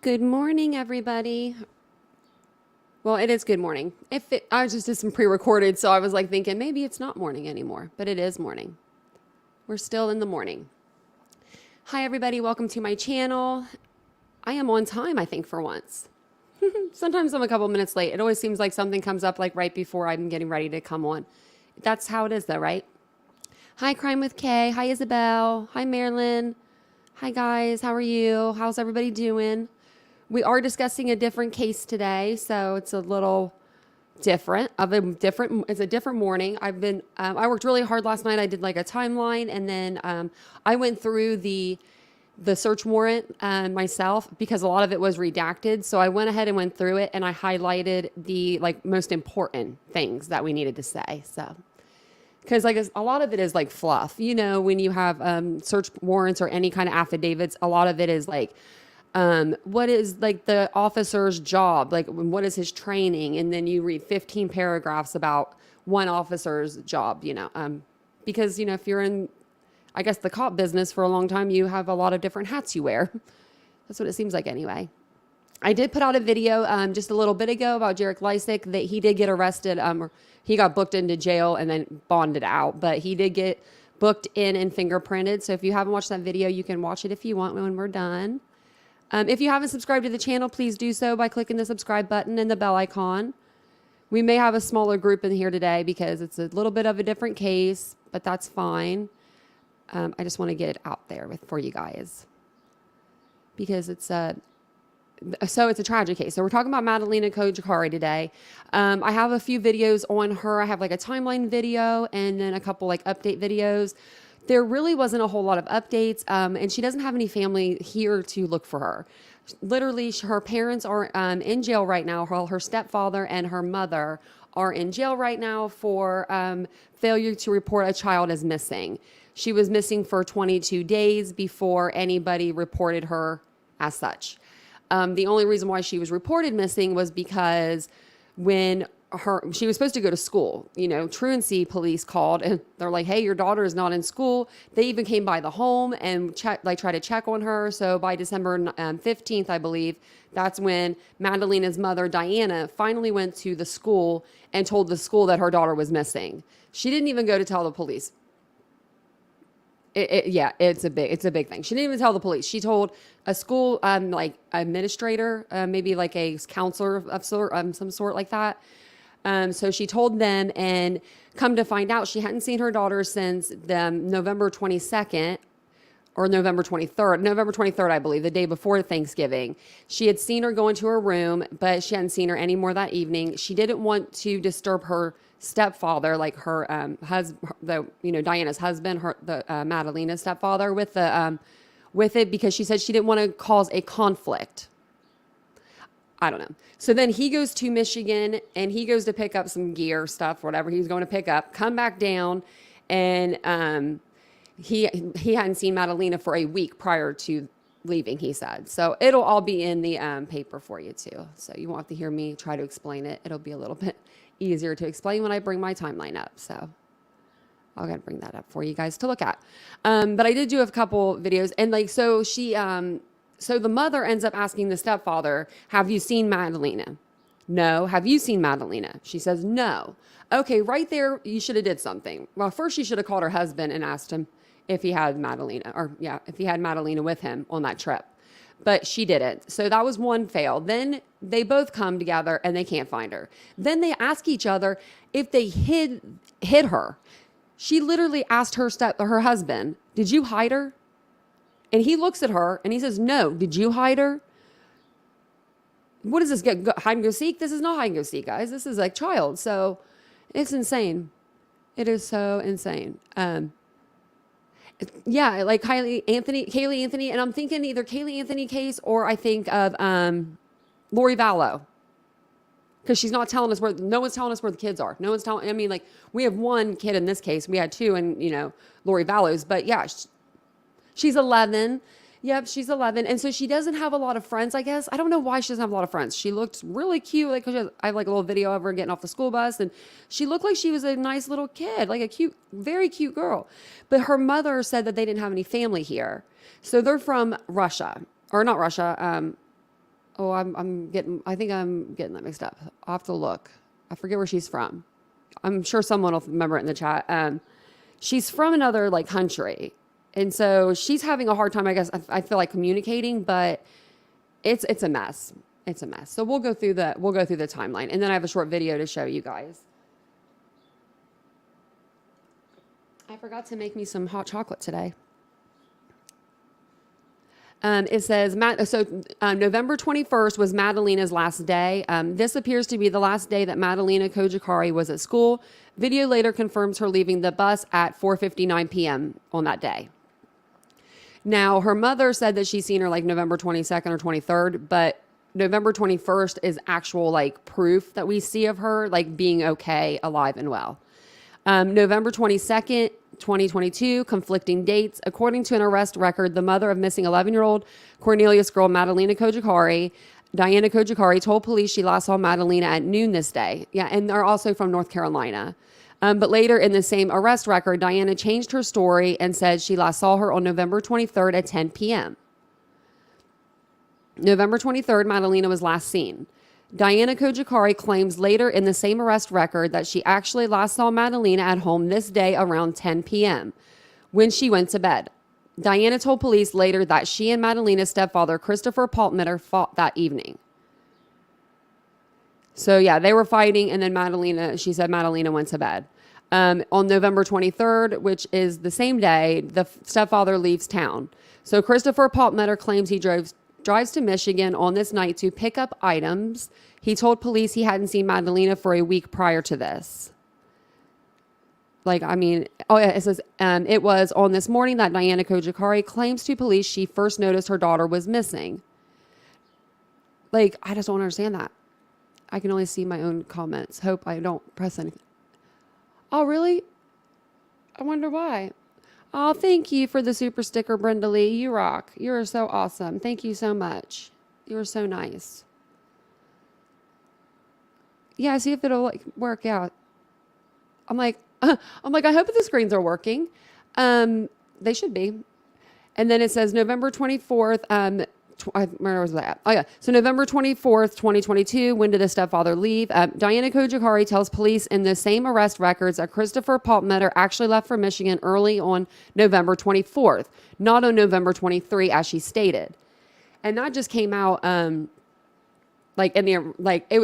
Good morning, everybody. Well, it is good morning. I just did some pre-recorded, so I was like thinking maybe it's not morning anymore, but it is morning. We're still in the morning. Hi, everybody. Welcome to my channel. I am on time, I think, for once. Sometimes I'm a couple minutes late. It always seems like something comes up like right before I'm getting ready to come on. That's how it is, though, right? Hi, Crime with Kay. Hi, Isabel. Hi, Marilyn. Hi, guys. How are you? How's everybody doing? We are discussing a different case today, so it's a little different. It's a different morning. I worked really hard last night. I did like a timeline, and then I went through the search warrant myself because a lot of it was redacted. So I went ahead and went through it, and I highlighted the like most important things that we needed to say. So. Because like a lot of it is like fluff, you know, when you have search warrants or any kind of affidavits, a lot of it is like, what is like the officer's job? Like what is his training? And then you read 15 paragraphs about one officer's job, because, if you're in, I guess, the cop business for a long time, you have a lot of different hats you wear. That's what it seems like anyway. I did put out a video just a little bit ago about Jarek Lysick that he did get arrested. Or he got booked into jail and then bonded out, but he did get booked in and fingerprinted. So if you haven't watched that video, you can watch it if you want when we're done. If you haven't subscribed to the channel, please do so by clicking the subscribe button and the bell icon. We may have a smaller group in here today because it's a little bit of a different case, but that's fine. I just want to get it out there for you guys because it's a tragic case. So we're talking about Madalina Cojocari today. I have a few videos on her. I have like a timeline video and then a couple like update videos. There really wasn't a whole lot of updates, and she doesn't have any family here to look for her. Literally, her parents are in jail right now. Her stepfather and her mother are in jail right now for failure to report a child as missing. She was missing for 22 days before anybody reported her as such. The only reason why she was reported missing was because when she was supposed to go to school, truancy police called and they're like, hey, your daughter is not in school. They even came by the home and tried to check on her. So by December 15th, I believe, that's when Madalina's mother, Diana, finally went to the school and told the school that her daughter was missing. She didn't even go to tell the police. It's a big thing. She didn't even tell the police. She told a school like administrator, maybe like a counselor of some sort like that. So she told them, and come to find out, she hadn't seen her daughter since the November 22nd or November 23rd, I believe, the day before Thanksgiving. She had seen her go into her room, but she hadn't seen her anymore that evening. She didn't want to disturb her stepfather, like her husband, Diana's husband, Madalina's stepfather, with it because she said she didn't want to cause a conflict. I don't know. So then he goes to Michigan and he goes to pick up some gear stuff, whatever he was going to pick up, come back down, and he hadn't seen Madalina for a week prior to leaving, he said. So it'll all be in the paper for you too. So you won't have to hear me try to explain it. It'll be a little bit easier to explain when I bring my timeline up. So I'll go to bring that up for you guys to look at. But I did do a couple videos, and so the mother ends up asking the stepfather, have you seen Madalina? No. Have you seen Madalina? She says, no. Okay, right there, you should have did something. Well, first she should have called her husband and asked him if he had Madalina, if he had Madalina with him on that trip. But she didn't. So that was one fail. Then they both come together and they can't find her. Then they ask each other if they hid her. She literally asked her husband, did you hide her? And he looks at her and he says, no. Did you hide her? What is this? Hide and go seek? This is not hide and go seek, guys. This is like child. So it's insane. It is so insane. Like Kaylee Anthony. And I'm thinking either Kaylee Anthony case or I think of Lori Vallow. Because she's not telling us no one's telling us where the kids are. No one's telling, like we have one kid in this case. We had two and, Lori Vallow's. But yeah, she's 11. Yep, she's 11. And so she doesn't have a lot of friends, I guess. I don't know why she doesn't have a lot of friends. She looked really cute. Like I have like a little video of her getting off the school bus. And she looked like she was a nice little kid, like a cute, very cute girl. But her mother said that they didn't have any family here. So they're from Russia. Or not Russia. Oh, I think I'm getting that mixed up. I'll have to look. I forget where she's from. I'm sure someone will remember it in the chat. She's from another like country. And so she's having a hard time, I guess, I feel like communicating, but it's a mess. It's a mess. So we'll go through the timeline, and then I have a short video to show you guys. I forgot to make me some hot chocolate today. It says, November 21st was Madalina's last day. This appears to be the last day that Madalina Cojocari was at school. Video later confirms her leaving the bus at 4:59 p.m. on that day. Now, her mother said that she's seen her like November 22nd or 23rd, but November 21st is actual like proof that we see of her like being okay, alive and well. November 22nd, 2022, conflicting dates. According to an arrest record, the mother of missing 11-year-old Cornelius girl Madalina Cojocari, Diana Cojocari, told police she last saw Madalina at noon this day. Yeah, and they're also from North Carolina. But later in the same arrest record, Diana changed her story and said she last saw her on November 23rd at 10 p.m. November 23rd, Madalina was last seen. Diana Cojocari claims later in the same arrest record that she actually last saw Madalina at home this day around 10 p.m. when she went to bed. Diana told police later that she and Madalina's stepfather, Christopher Paltmeter, fought that evening. So yeah, they were fighting, and then she said Madalina went to bed. On November 23rd, which is the same day, the stepfather leaves town. So Christopher Paltmeter claims he drives to Michigan on this night to pick up items. He told police he hadn't seen Madalina for a week prior to this. It says, it was on this morning that Diana Cojocari claims to police she first noticed her daughter was missing. I just don't understand that. I can only see my own comments. Hope I don't press anything. Oh, really? I wonder why. Oh, thank you for the super sticker, Brenda Lee. You rock. You are so awesome. Thank you so much. You are so nice. Yeah, see if it'll work out. I'm like, I hope the screens are working. They should be. And then it says November 24th. Where was that? Oh, yeah. So November 24th, 2022, when did the stepfather leave? Diana Cojocari tells police in the same arrest records that Christopher Paltmeter actually left for Michigan early on November 24th, not on November 23, as she stated. And that just came out, it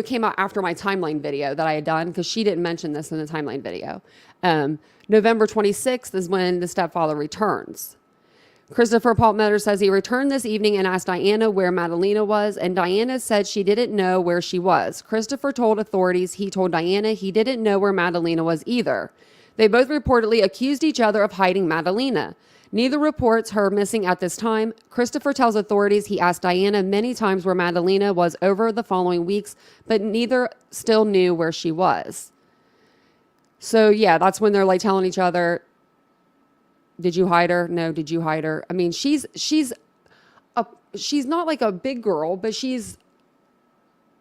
came out after my timeline video that I had done, because she didn't mention this in the timeline video. November 26th is when the stepfather returns. Christopher Paltmeter says he returned this evening and asked Diana where Madalina was, and Diana said she didn't know where she was. Christopher told authorities he told Diana he didn't know where Madalina was either. They both reportedly accused each other of hiding Madalina. Neither reports her missing at this time. Christopher tells authorities he asked Diana many times where Madalina was over the following weeks, but neither still knew where she was. So yeah, that's when they're telling each other, did you hide her? No, did you hide her? I mean, she's not like a big girl, but she's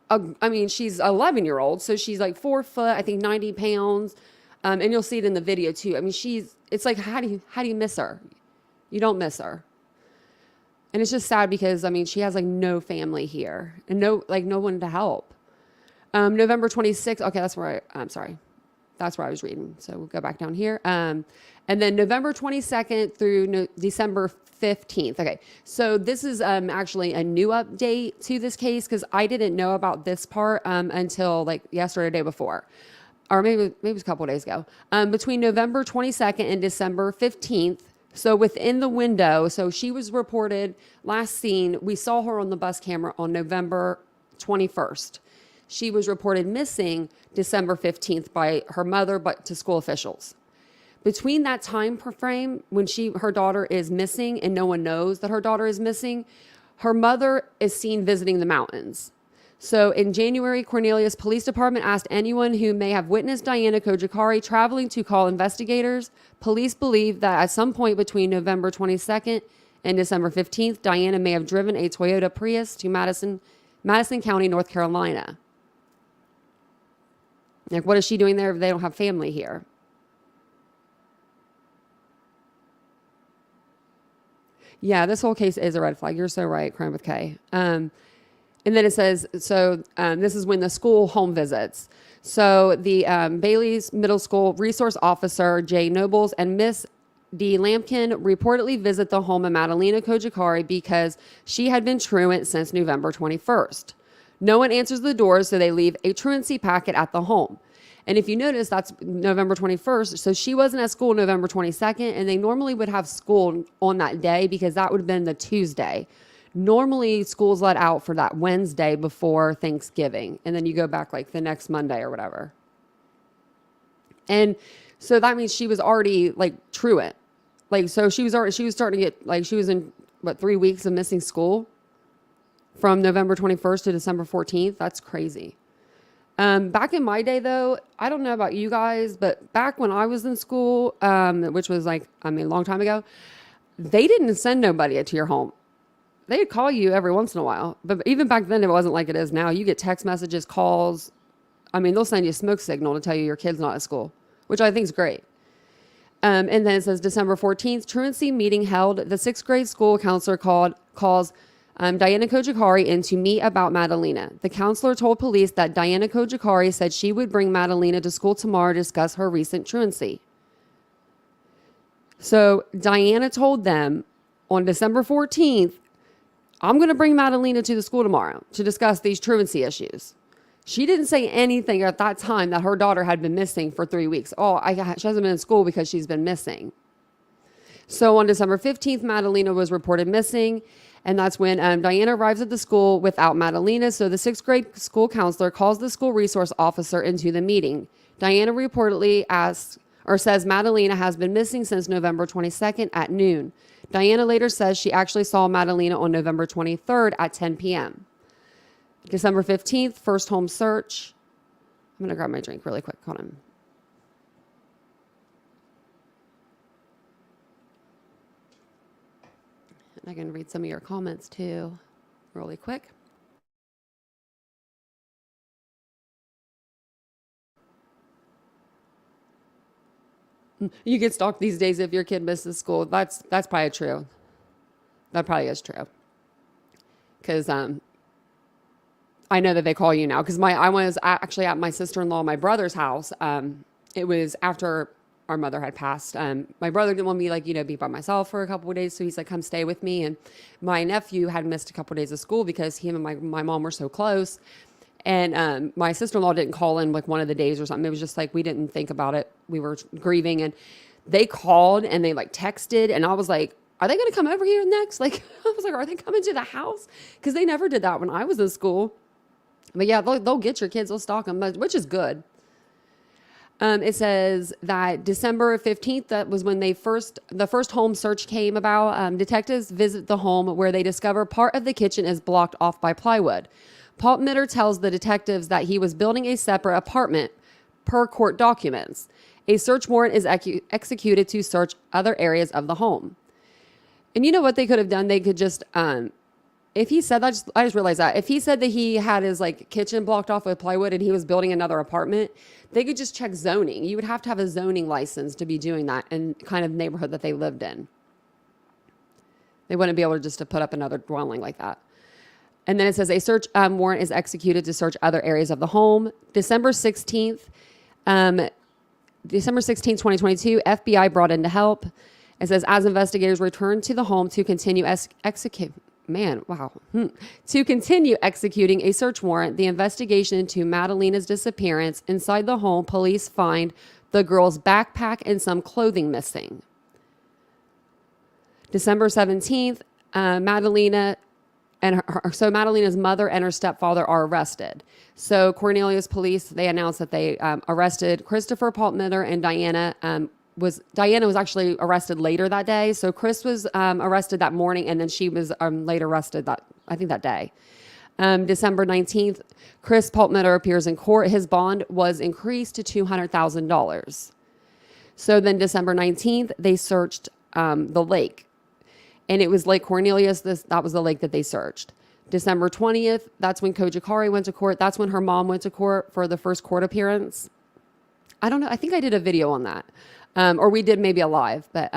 11-year-old. So she's 4 foot, I think 90 pounds. And you'll see it in the video too. I mean, it's like, how do you miss her? You don't miss her. And it's just sad because, she has no family here and no one to help. November 26th. Okay. That's where I was reading. So we'll go back down here. And then November 22nd through December 15th. Okay. So this is actually a new update to this case, because I didn't know about this part until yesterday or the day before. Or maybe it was a couple of days ago. Between November 22nd and December 15th. So within the window, so she was reported last seen, we saw her on the bus camera on November 21st. She was reported missing December 15th by her mother, but to school officials. Between that time frame, when her daughter is missing and no one knows that her daughter is missing, her mother is seen visiting the mountains. So in January, Cornelius Police Department asked anyone who may have witnessed Diana Cojocari traveling to call investigators. Police believe that at some point between November 22nd and December 15th, Diana may have driven a Toyota Prius to Madison County, North Carolina. What is she doing there if they don't have family here? Yeah, this whole case is a red flag. You're so right, Crime with K. And then it says, so this is when the school home visits. So the Bailey's Middle School resource officer, Jay Nobles, and Miss D. Lampkin reportedly visit the home of Madalina Cojocari because she had been truant since November 21st. No one answers the door, so they leave a truancy packet at the home. And if you notice, that's November 21st. So she wasn't at school November 22nd, and they normally would have school on that day because that would have been the Tuesday. Normally, school's let out for that Wednesday before Thanksgiving, and then you go back like the next Monday or whatever. And so that means she was already like truant. Like, so she was starting to get, like, she was in, 3 weeks of missing school from November 21st to December 14th. That's crazy. Back in my day, though, I don't know about you guys, but back when I was in school, which was like, a long time ago, they didn't send nobody to your home. They'd call you every once in a while. But even back then, it wasn't like it is now. You get text messages, calls. They'll send you a smoke signal to tell you your kid's not at school, which I think is great. And then it says December 14th, truancy meeting held. The 6th grade school counselor calls Diana Cojocari in to meet about Madalina. The counselor told police that Diana Cojocari said she would bring Madalina to school tomorrow to discuss her recent truancy. So Diana told them on December 14th, I'm going to bring Madalina to the school tomorrow to discuss these truancy issues. She didn't say anything at that time that her daughter had been missing for 3 weeks. She hasn't been in school because she's been missing. So on December 15th, Madalina was reported missing. And that's when Diana arrives at the school without Madalina. So the 6th grade school counselor calls the school resource officer into the meeting. Diana reportedly says Madalina has been missing since November 22nd at noon. Diana later says she actually saw Madalina on November 23rd at 10 p.m. December 15th, first home search. I'm going to grab my drink really quick. Hold on. And I can read some of your comments too, really quick. You get stalked these days if your kid misses school. That's probably true. That probably is true. Because I know that they call you now. Because I was actually at my sister-in-law, my brother's house. It was after our mother had passed. My brother didn't want me be by myself for a couple of days. So he's like, come stay with me. And my nephew had missed a couple of days of school because he and my mom were so close. And my sister-in-law didn't call in like one of the days or something. It was just like we didn't think about it. We were grieving, and they called and they like texted, and I was like, "Are they going to come over here next?" Like I was like, "Are they coming to the house?" Because they never did that when I was in school. But yeah, they'll get your kids, they'll stalk them, which is good. It says that December 15th, that was when the first home search came about. Detectives visit the home where they discover part of the kitchen is blocked off by plywood. Paul Mitter tells the detectives that he was building a separate apartment per court documents. A search warrant is executed to search other areas of the home. And you know what they could have done? They could just, if he said that, I just realized that. If he said that he had his kitchen blocked off with plywood and he was building another apartment, they could just check zoning. You would have to have a zoning license to be doing that in kind of neighborhood that they lived in. They wouldn't be able to put up another dwelling like that. And then it says a search warrant is executed to search other areas of the home. December 16th, 2022, FBI brought in to help. It says as investigators returned to the home to continue to continue executing a search warrant, the investigation into Madalina's disappearance inside the home, police find the girl's backpack and some clothing missing. December 17th, Madalina's mother and her stepfather are arrested. So Cornelius police, they announced that they arrested Christopher Paltmiller, and Diana was actually arrested later that day. So Chris was arrested that morning, and then she was later arrested that day. December 19th, Chris Paltmiller appears in court. His bond was increased to $200,000. So then December 19th, they searched the lake. And it was Lake Cornelius. That was the lake that they searched. December 20th, that's when Cojocari went to court. That's when her mom went to court for the first court appearance. I don't know. I think I did a video on that. Or we did maybe a live, but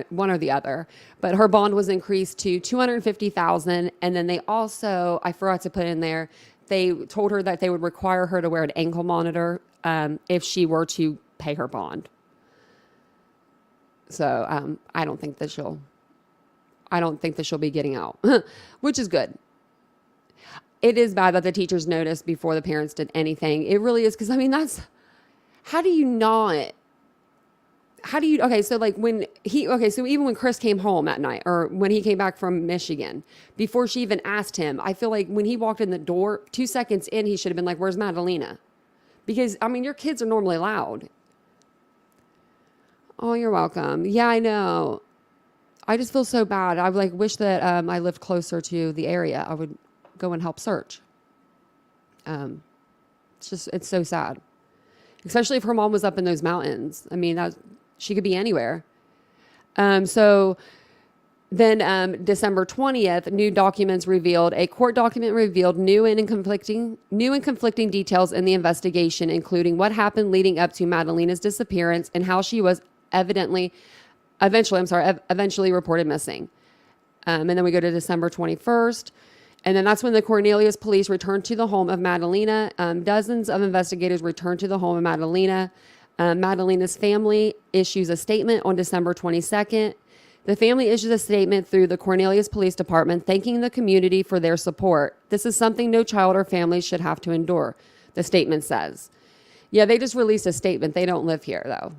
one or the other. But her bond was increased to $250,000, and then they also, I forgot to put in there, they told her that they would require her to wear an ankle monitor if she were to pay her bond. So I don't think that she'll be getting out, which is good. It is bad that the teachers noticed before the parents did anything. It really is, because I mean, so even when Chris came home that night, or when he came back from Michigan, before she even asked him, I feel like when he walked in the door, 2 seconds in, he should have been like, "Where's Madalina?" Because, I mean, your kids are normally loud. Oh, you're welcome. Yeah, I know. I just feel so bad. I wish that I lived closer to the area. I would go and help search. It's so sad. Especially if her mom was up in those mountains. I mean, she could be anywhere. So then December 20th, a court document revealed new and conflicting details in the investigation, including what happened leading up to Madalina's disappearance and how she was eventually reported missing. And then we go to December 21st. And then that's when the Cornelius police returned to the home of Madalina. Dozens of investigators returned to the home of Madalina. Madalina's family issues a statement on December 22nd. The family issues a statement through the Cornelius Police Department thanking the community for their support. This is something no child or family should have to endure, the statement says. Yeah, they just released a statement. They don't live here, though.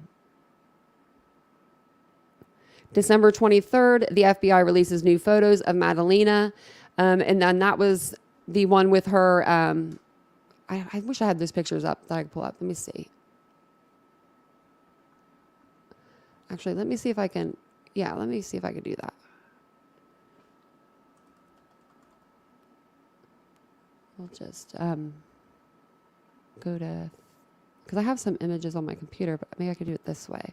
December 23rd, the FBI releases new photos of Madalina. And then that was the one with her. I wish I had those pictures up that I could pull up. Let me see. Actually, let me see if I can. Yeah, let me see if I could do that. We'll just go to, because I have some images on my computer, but maybe I could do it this way.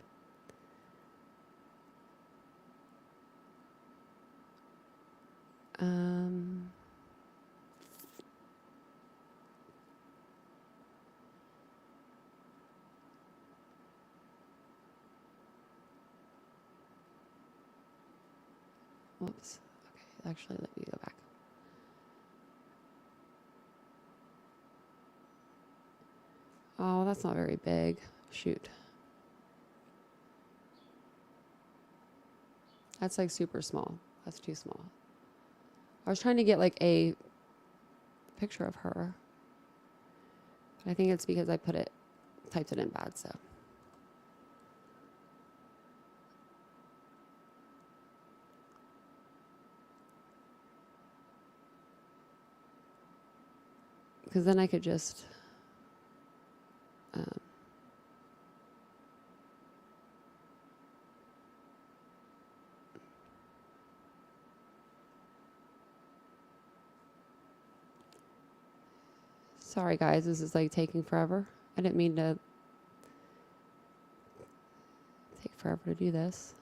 Whoops. Okay, actually, let me go back. Oh, that's not very big. Shoot. That's like super small. That's too small. I was trying to get like a picture of her. But I think it's because I typed it in bad, so. Because then I could just sorry guys, this is like taking forever. I didn't mean to take forever to do this.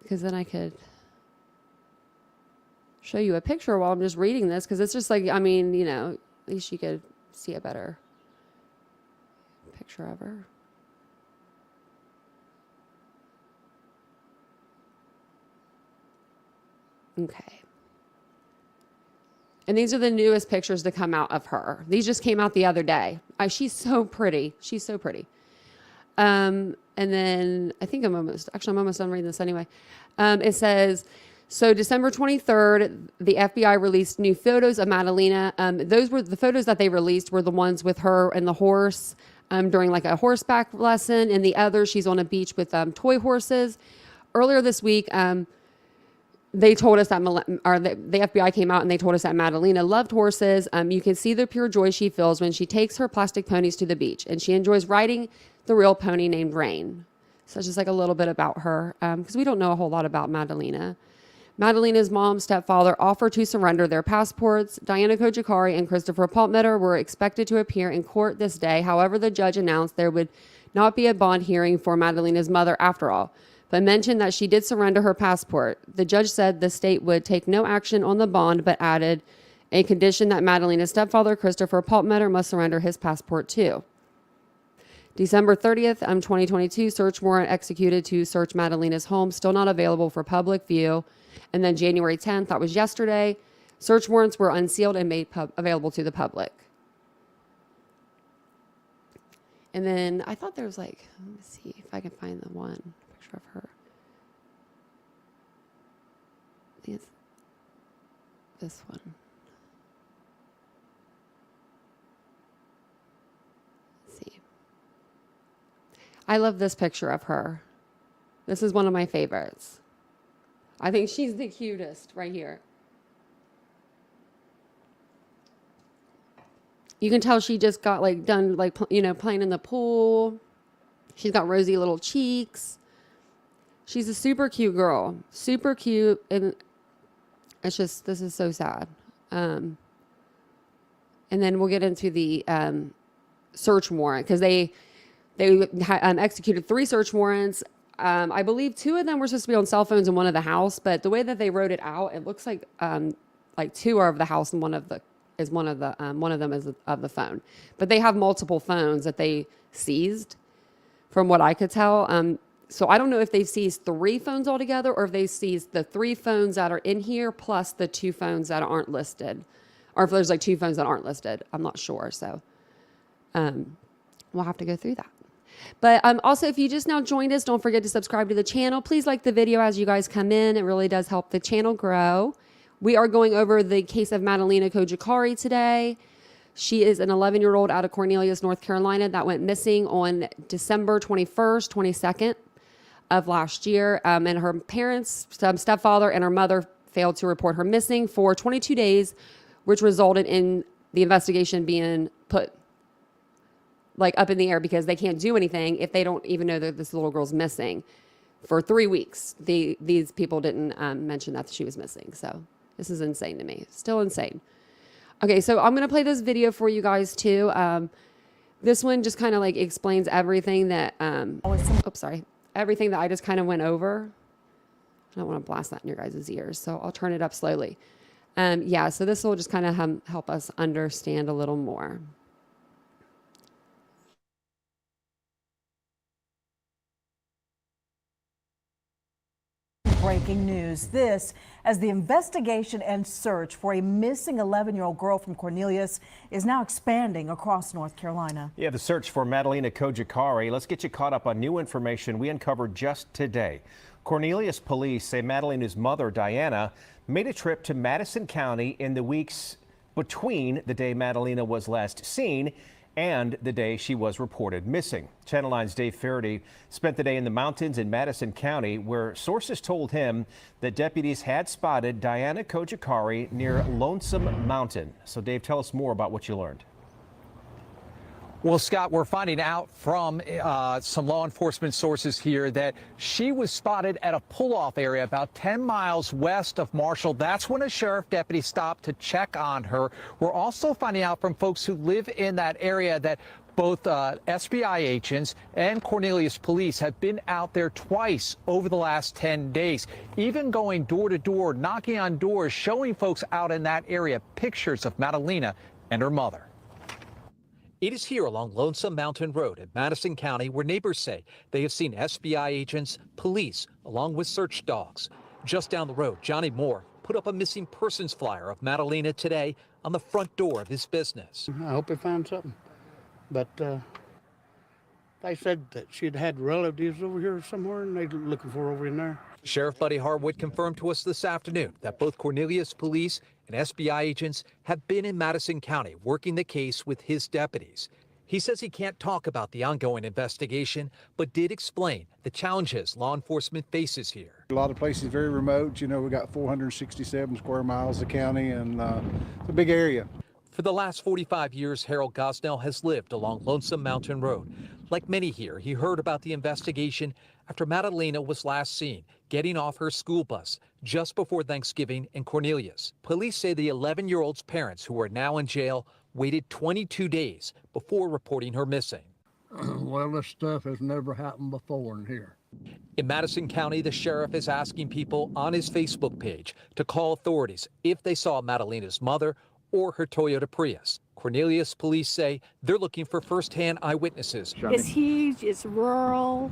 Because then I could show you a picture while I'm just reading this, because it's just like, I mean, you know, at least you could see a better picture of her. Okay. And these are the newest pictures to come out of her. These just came out the other day. She's so pretty. She's so pretty. And then I think I'm almost done reading this anyway. It says, so December 23rd, the FBI released new photos of Madalina. Those were the photos that they released were the ones with her and the horse during like a horseback lesson. And the other, she's on a beach with toy horses. Earlier this week, they told us that, the FBI came out and they told us that Madalina loved horses. You can see the pure joy she feels when she takes her plastic ponies to the beach, and she enjoys riding the real pony named Rain. So it's just like a little bit about her, because we don't know a whole lot about Madalina. Madalina's mom, stepfather offered to surrender their passports. Diana Cojocari and Christopher Paltmetter were expected to appear in court this day. However, the judge announced there would not be a bond hearing for Madalina's mother after all. but mentioned that she did surrender her passport. The judge said the state would take no action on the bond, but added a condition that Madalina's stepfather, Christopher Paltmetter, must surrender his passport too. December 30th, 2022, search warrant executed to search Madalina's home, still not available for public view. And then January 10th, that was yesterday, search warrants were unsealed and made available to the public. And then I thought there was like, let me see if I can find the one picture of her. I think it's this one. Let's see. I love this picture of her. This is one of my favorites. I think she's the cutest right here. You can tell she just got like done like, you know, playing in the pool. She's got rosy little cheeks. She's a super cute girl, super cute. And it's just, this is so sad. And then we'll get into the search warrant because they executed 3 search warrants. I believe 2 of them were supposed to be on cell phones and one of the house, but the way that they wrote it out, it looks like 2 are of the house and one of them is of the phone. But they have multiple phones that they seized, from what I could tell. So I don't know if they've seized 3 phones altogether or if they seized the 3 phones that are in here plus the 2 phones that aren't listed, or if there's like 2 phones that aren't listed. I'm not sure. So we'll have to go through that. But also, if you just now joined us, don't forget to subscribe to the channel. Please like the video as you guys come in. It really does help the channel grow. We are going over the case of Madalina Cojocari today. She is an 11-year-old out of Cornelius, North Carolina that went missing on December 21st, 22nd of last year. And her parents, stepfather and her mother failed to report her missing for 22 days, which resulted in the investigation being put like up in the air because they can't do anything if they don't even know that this little girl's missing. For 3 weeks, these people didn't mention that she was missing. So this is insane to me. Still insane. Okay, so I'm going to play this video for you guys too. This one just kind of like explains everything that, everything that I just kind of went over. I don't want to blast that in your guys' ears, so I'll turn it up slowly. Yeah, so this will just kind of help us understand a little more. Breaking news. This as the investigation and search for a missing 11-year-old girl from Cornelius is now expanding across North Carolina. Yeah, the search for Madalina Cojocari. Let's get you caught up on new information we uncovered just today. Cornelius police say Madalina's mother, Diana, made a trip to Madison County in the weeks between the day Madalina was last seen and the day she was reported missing. Channel 9's Dave Faraday spent the day in the mountains in Madison County, where sources told him that deputies had spotted Diana Cojocari near Lonesome Mountain. So Dave, tell us more about what you learned. Well, Scott, we're finding out from some law enforcement sources here that she was spotted at a pull-off area about 10 miles west of Marshall. That's when a sheriff deputy stopped to check on her. We're also finding out from folks who live in that area that both SBI agents and Cornelius police have been out there twice over the last 10 days, even going door to door, knocking on doors, showing folks out in that area pictures of Madalina and her mother. It is here along Lonesome Mountain Road in Madison County where neighbors say they have seen SBI agents, police, along with search dogs. Just down the road, Johnny Moore put up a missing persons flyer of Madalina today on the front door of his business. I hope they find something. But they said that she'd had relatives over here somewhere and they're looking for her over in there. Sheriff Buddy Harwood confirmed to us this afternoon that both Cornelius police and SBI agents have been in Madison County working the case with his deputies. He says he can't talk about the ongoing investigation, but did explain the challenges law enforcement faces here. A lot of places very remote. You know, we got 467 square miles of county, and it's a big area. For the last 45 years, Harold Gosnell has lived along Lonesome Mountain Road. Like many here, he heard about the investigation after Madalina was last seen getting off her school bus just before Thanksgiving in Cornelius. Police say the 11-year-old's parents, who are now in jail, waited 22 days before reporting her missing. Well, this stuff has never happened before in here. In Madison County, the sheriff is asking people on his Facebook page to call authorities if they saw Madalina's mother or her Toyota Prius. Cornelius police say they're looking for firsthand eyewitnesses. It's huge, it's rural.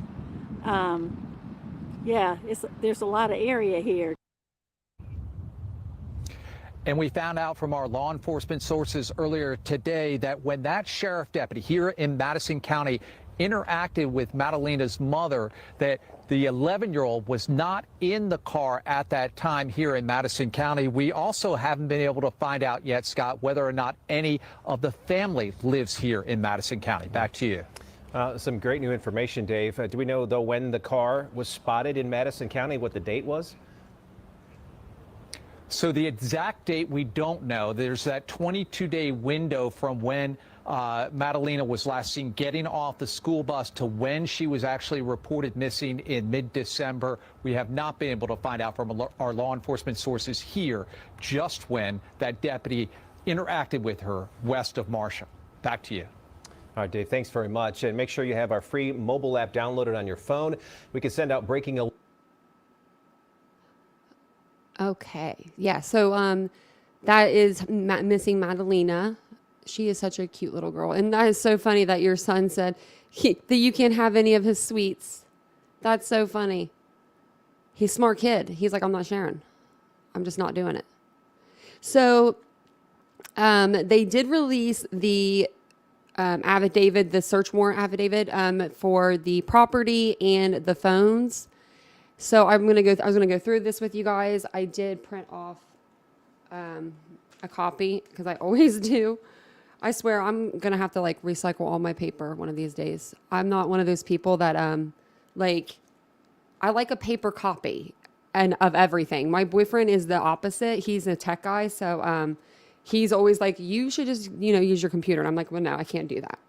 There's a lot of area here. And we found out from our law enforcement sources earlier today that when that sheriff deputy here in Madison County interacted with Madalina's mother, that the 11-year-old was not in the car at that time here in Madison County. We also haven't been able to find out yet, Scott, whether or not any of the family lives here in Madison County. Back to you. Some great new information, Dave. Do we know, though, when the car was spotted in Madison County, what the date was? So the exact date we don't know. There's that 22-day window from when Madalina was last seen getting off the school bus to when she was actually reported missing in mid-December. We have not been able to find out from our law enforcement sources here just when that deputy interacted with her west of Marshall. Back to you. All right, Dave, thanks very much. And make sure you have our free mobile app downloaded on your phone. We can send out breaking alerts. Okay. Yeah. So that is missing Madalina. She is such a cute little girl. And that is so funny that your son said that you can't have any of his sweets. That's so funny. He's a smart kid. He's like, I'm not sharing. I'm just not doing it. So they did release the affidavit, the search warrant affidavit for the property and the phones. So I was gonna go through this with you guys. I did print off a copy because I always do. I swear I'm gonna have to like recycle all my paper one of these days. I'm not one of those people that I like a paper copy and of everything. My boyfriend is the opposite. He's a tech guy, so he's always like, you should just use your computer. And I'm like, well, no, I can't do that.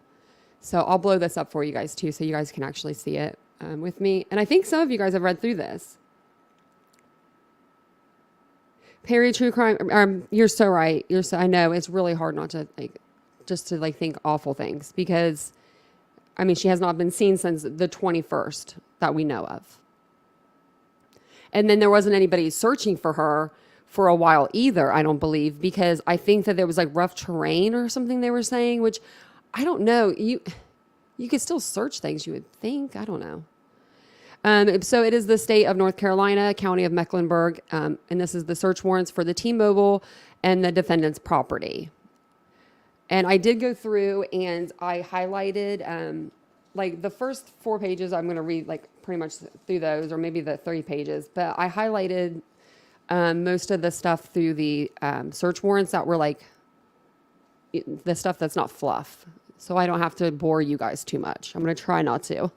So I'll blow this up for you guys too, so you guys can actually see it. With me. And I think some of you guys have read through this. Perry True Crime, you're so right. I know it's really hard not to think awful things because, I mean, she has not been seen since the 21st that we know of. And then there wasn't anybody searching for her for a while either, I don't believe, because I think that there was like rough terrain or something they were saying, which I don't know. You could still search things, you would think. I don't know. So it is the state of North Carolina, county of Mecklenburg, and this is the search warrants for the T-Mobile and the defendant's property. And I did go through and I highlighted like the first 4 pages. I'm going to read like pretty much through those, or maybe the 3 pages. But I highlighted most of the stuff through the search warrants that were like the stuff that's not fluff. So I don't have to bore you guys too much. I'm going to try not to.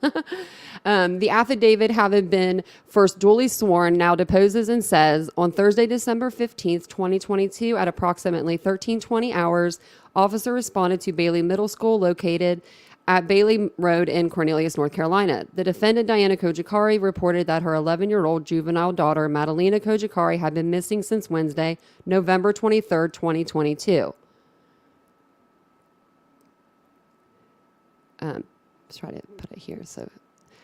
The affidavit, having been first duly sworn, now deposes and says, on Thursday, December 15th, 2022, at approximately 13:20 hours, officer responded to Bailey Middle School located at Bailey Road in Cornelius, North Carolina. The defendant, Diana Cojocari, reported that her 11-year-old juvenile daughter, Madalina Cojocari, had been missing since Wednesday, November 23rd, 2022. Let's try to put it here.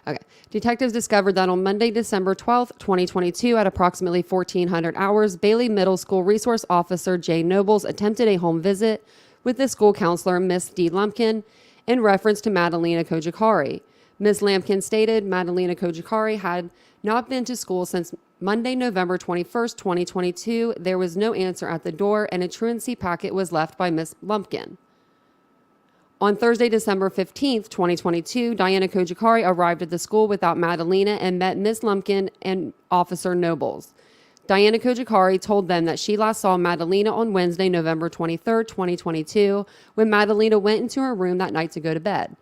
Okay. Detectives discovered that on Monday, December 12th, 2022, at approximately 1400 hours, Bailey Middle School Resource Officer Jay Nobles attempted a home visit with the school counselor, Miss Dee Lumpkin, in reference to Madalina Cojocari. Ms. Lampkin stated Madalina Cojocari had not been to school since Monday, November 21st, 2022. There was no answer at the door, and a truancy packet was left by Ms. Lumpkin. On Thursday, December 15th, 2022, Diana Cojocari arrived at the school without Madalina and met Ms. Lumpkin and Officer Nobles. Diana Cojocari told them that she last saw Madalina on Wednesday, November 23rd, 2022, when Madalina went into her room that night to go to bed.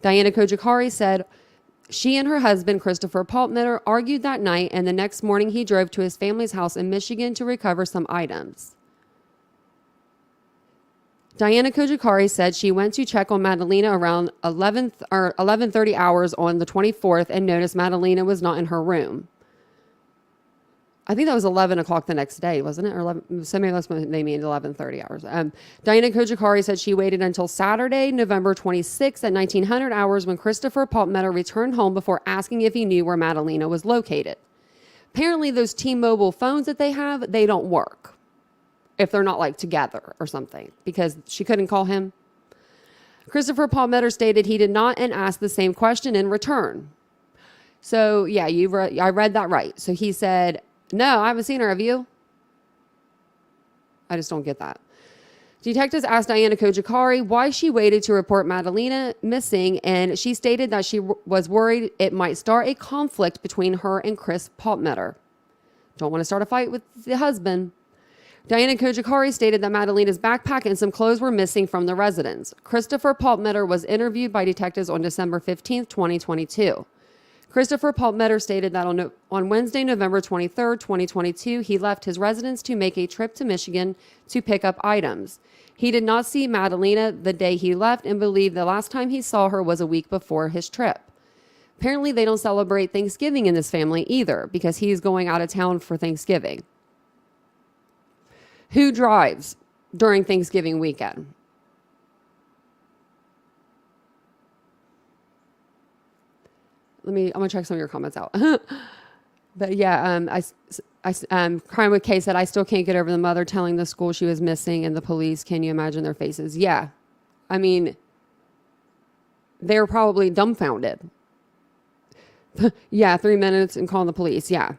Diana Cojocari said she and her husband, Christopher Paltmitter, argued that night, and the next morning he drove to his family's house in Michigan to recover some items. Diana Cojocari said she went to check on Madalina around 11:30 hours on the 24th and noticed Madalina was not in her room. I think that was 11 o'clock the next day, wasn't it? Or 11, so maybe that's when they mean 11:30 hours. Diana Cojocari said she waited until Saturday, November 26th at 1900 hours when Christopher Palmetto returned home before asking if he knew where Madalina was located. Apparently those T-Mobile phones that they have, they don't work if they're not like together or something, because she couldn't call him. Christopher Palmetto stated he did not and asked the same question in return. So yeah, I read that right. So he said, no, I haven't seen her. Have you? I just don't get that. Detectives asked Diana Cojocari why she waited to report Madalina missing, and she stated that she was worried it might start a conflict between her and Chris Palmetto. Don't want to start a fight with the husband. Diana Cojocari stated that Madalina's backpack and some clothes were missing from the residence. Christopher Palmetto was interviewed by detectives on December 15th, 2022. Christopher Palmetto stated that on Wednesday, November 23rd, 2022, he left his residence to make a trip to Michigan to pick up items. He did not see Madalina the day he left and believed the last time he saw her was a week before his trip. Apparently, they don't celebrate Thanksgiving in this family either because he's going out of town for Thanksgiving. Who drives during Thanksgiving weekend? I'm gonna check some of your comments out. But yeah, Crime with Kay said, I still can't get over the mother telling the school she was missing and the police. Can you imagine their faces? Yeah. I mean, they're probably dumbfounded. Yeah, 3 minutes and calling the police. Yeah.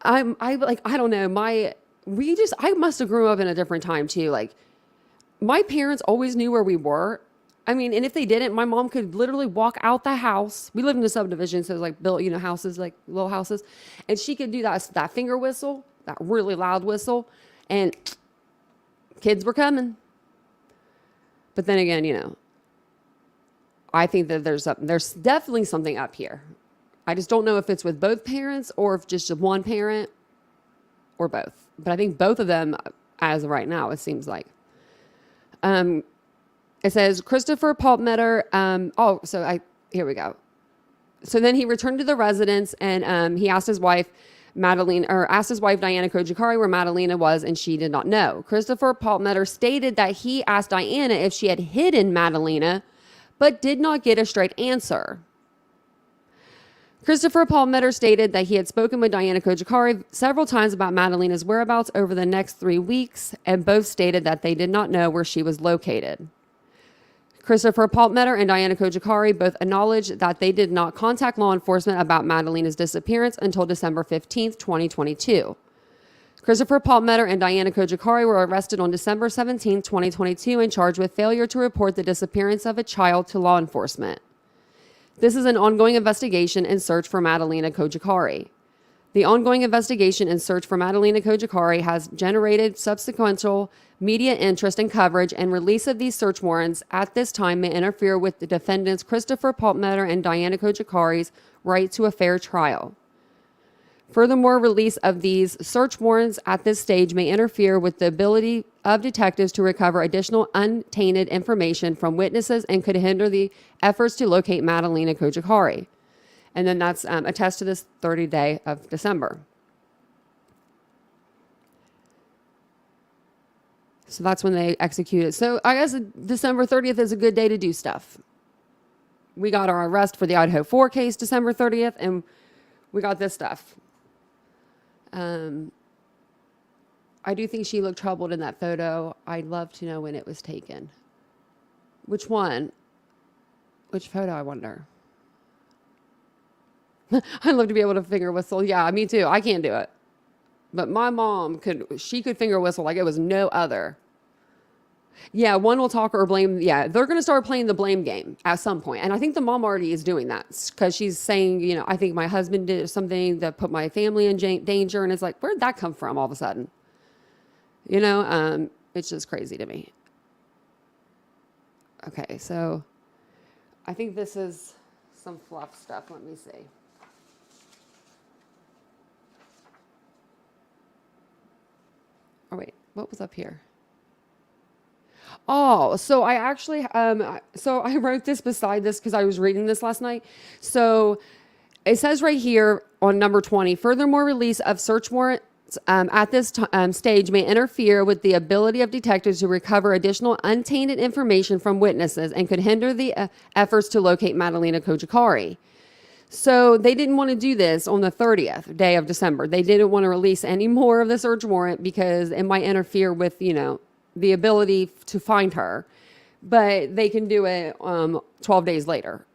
I don't know. I must have grew up in a different time too. Like, my parents always knew where we were. I mean, and if they didn't, my mom could literally walk out the house. We lived in a subdivision, so it was like built, houses, like little houses. And she could do that finger whistle, that really loud whistle, and kids were coming. But then again, I think that there's definitely something up here. I just don't know if it's with both parents or if just one parent or both. But I think both of them, as of right now, it seems like. It says Christopher Palmetto. Here we go. So then he returned to the residence and he asked his wife Diana Cojocari where Madalina was, and she did not know. Christopher Palmetto stated that he asked Diana if she had hidden Madalina, but did not get a straight answer. Christopher Palmetto stated that he had spoken with Diana Cojocari several times about Madalina's whereabouts over the next 3 weeks, and both stated that they did not know where she was located. Christopher Palmetto and Diana Cojocari both acknowledged that they did not contact law enforcement about Madalina's disappearance until December 15th, 2022. Christopher Palmetto and Diana Cojocari were arrested on December 17th, 2022 and charged with failure to report the disappearance of a child to law enforcement. This is an ongoing investigation and search for Madalina Cojocari. The ongoing investigation and search for Madalina Cojocari has generated subsequent media interest and coverage, and release of these search warrants at this time may interfere with the defendants Christopher Palmetto and Diana Cojocari's right to a fair trial. Furthermore, release of these search warrants at this stage may interfere with the ability of detectives to recover additional untainted information from witnesses and could hinder the efforts to locate Madalina Cojocari. And then that's attached to this 30th day of December. So that's when they execute it. So I guess December 30th is a good day to do stuff. We got our arrest for the Idaho 4 case December 30th, and we got this stuff. I do think she looked troubled in that photo. I'd love to know when it was taken. Which one? Which photo, I wonder? I'd love to be able to finger whistle. Yeah, me too. I can't do it. But my mom could finger whistle like it was no other. Yeah, one will talk or blame. Yeah, they're going to start playing the blame game at some point. And I think the mom already is doing that because she's saying, I think my husband did something that put my family in danger. And it's like, where'd that come from all of a sudden? It's just crazy to me. Okay, so I think this is some fluff stuff. Let me see. Oh, wait, what was up here? Oh, so I actually, so I wrote this beside this because I was reading this last night. So It says right here on number 20, furthermore, release of search warrants at this stage may interfere with the ability of detectives to recover additional untainted information from witnesses and could hinder the efforts to locate Madalina Cojocari. So they didn't want to do this on the 30th day of December. They didn't want to release any more of the search warrant because it might interfere with, the ability to find her. But they can do it 12 days later.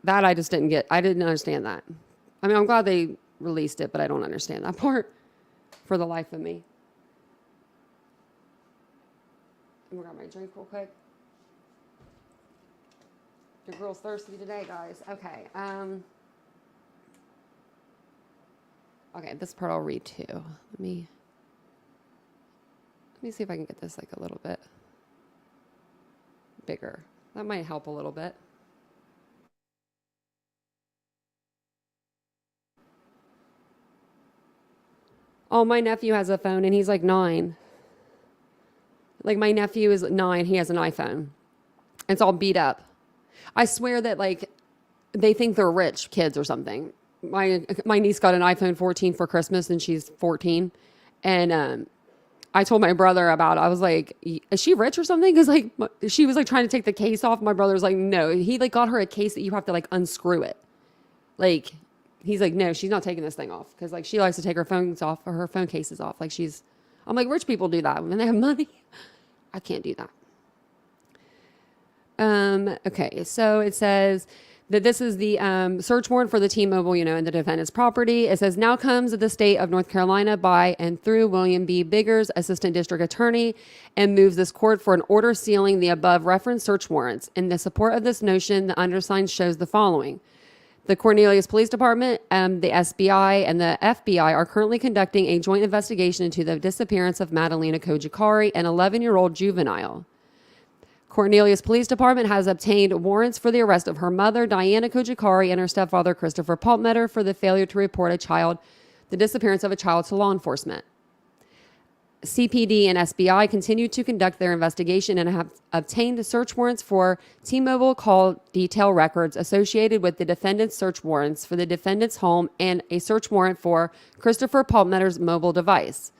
That I just didn't get. I didn't understand that. I mean, I'm glad they released it, but I don't understand that part for the life of me. I'm gonna grab my drink real quick. Your girl's thirsty today, guys. Okay. Okay, this part I'll read too. Let me see if I can get this like a little bit bigger. That might help a little bit. Oh, my nephew has a phone and he's like 9. Like my nephew is 9. He has an iPhone. It's all beat up. I swear that like they think they're rich kids or something. My niece got an iPhone 14 for Christmas and she's 14. And I told my brother about it. I was like, is she rich or something? Because like she was like trying to take the case off. My brother's like, no. He like got her a case that you have to like unscrew it. Like he's like, no, she's not taking this thing off. Because like she likes to take her phones off or her phone cases off. Like I'm like, rich people do that when they have money. I can't do that. Okay, so it says that this is the search warrant for the T-Mobile, and the defendant's property. It says, now comes the state of North Carolina by and through William B. Biggers, Assistant District Attorney, and moves this court for an order sealing the above referenced search warrants. In the support of this notion, the undersigned shows the following. The Cornelius Police Department, the SBI, and the FBI are currently conducting a joint investigation into the disappearance of Madalina Cojocari, an 11-year-old juvenile. Cornelius Police Department has obtained warrants for the arrest of her mother, Diana Cojocari, and her stepfather, Christopher Paltmetter, for the failure to report the disappearance of a child to law enforcement. CPD and SBI continue to conduct their investigation and have obtained search warrants for T-Mobile call detail records associated with the defendant's search warrants for the defendant's home and a search warrant for Christopher Paltmetter's mobile device.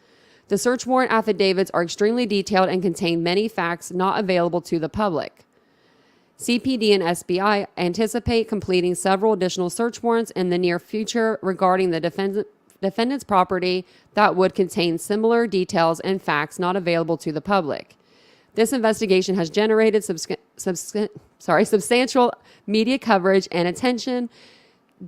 The search warrant affidavits are extremely detailed and contain many facts not available to the public. CPD and SBI anticipate completing several additional search warrants in the near future regarding the defendant's property that would contain similar details and facts not available to the public. This investigation has generated substantial media coverage and attention.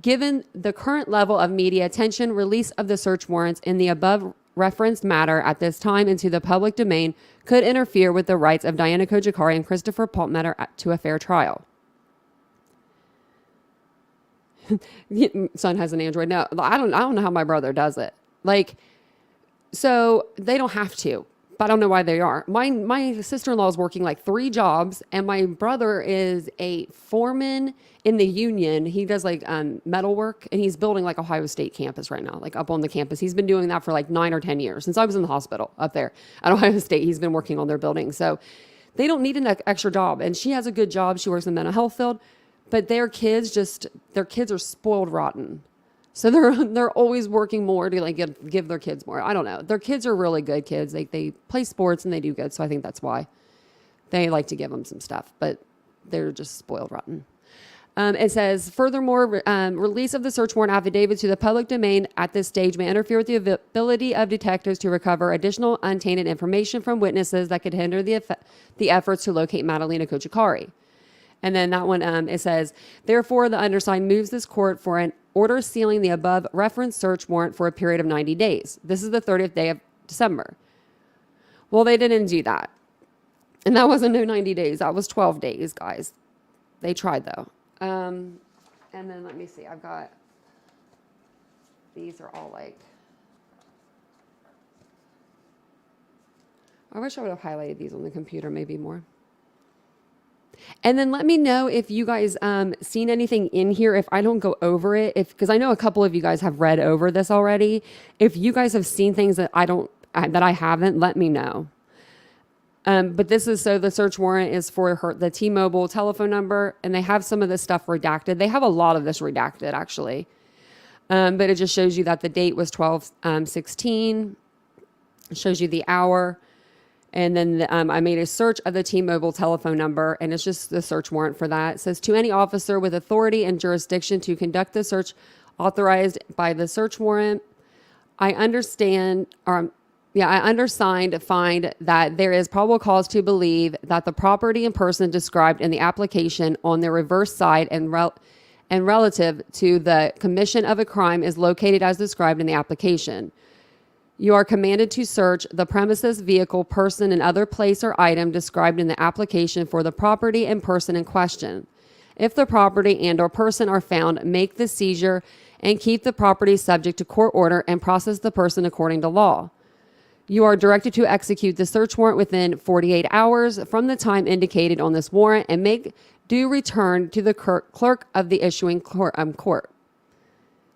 Given the current level of media attention, release of the search warrants in the above referenced matter at this time into the public domain could interfere with the rights of Diana Cojocari and Christopher Paltmetter to a fair trial. Son has an Android. No, I don't know how my brother does it. Like, so they don't have to, but I don't know why they are. My sister-in-law is working like 3 jobs, and my brother is a foreman in the union. He does like metal work, and he's building like Ohio State campus right now, like up on the campus. He's been doing that for like 9 or 10 years since I was in the hospital up there at Ohio State. He's been working on their building, so they don't need an extra job. And she has a good job. She works in the mental health field, but their kids are spoiled rotten. So they're always working more to like give their kids more. I don't know. Their kids are really good kids. They play sports and they do good. So I think that's why they like to give them some stuff, but they're just spoiled rotten. It says, furthermore, release of the search warrant affidavit to the public domain at this stage may interfere with the ability of detectives to recover additional untainted information from witnesses that could hinder the efforts to locate Madalina Cojocari. And then that one, it says, therefore, the undersigned moves this court for an order sealing the above referenced search warrant for a period of 90 days. This is the 30th day of December. Well, they didn't do that. And that wasn't no 90 days. That was 12 days, guys. They tried, though. And then let me see. I've got, these are all like, I wish I would have highlighted these on the computer maybe more. And then let me know if you guys seen anything in here, if I don't go over it, because I know a couple of you guys have read over this already. If you guys have seen things that I haven't, let me know. But this is, so the search warrant is for the T-Mobile telephone number, and they have some of this stuff redacted. They have a lot of this redacted, actually. But it just shows you that the date was 12/16. It shows you the hour. And then I made a search of the T-Mobile telephone number, and it's just the search warrant for that. It says, to any officer with authority and jurisdiction to conduct the search authorized by the search warrant, I undersigned find that there is probable cause to believe that the property and person described in the application on the reverse side and relative to the commission of a crime is located as described in the application. You are commanded to search the premises, vehicle, person, and other place or item described in the application for the property and person in question. If the property and or person are found, make the seizure and keep the property subject to court order and process the person according to law. You are directed to execute the search warrant within 48 hours from the time indicated on this warrant and make due return to the clerk of the issuing court.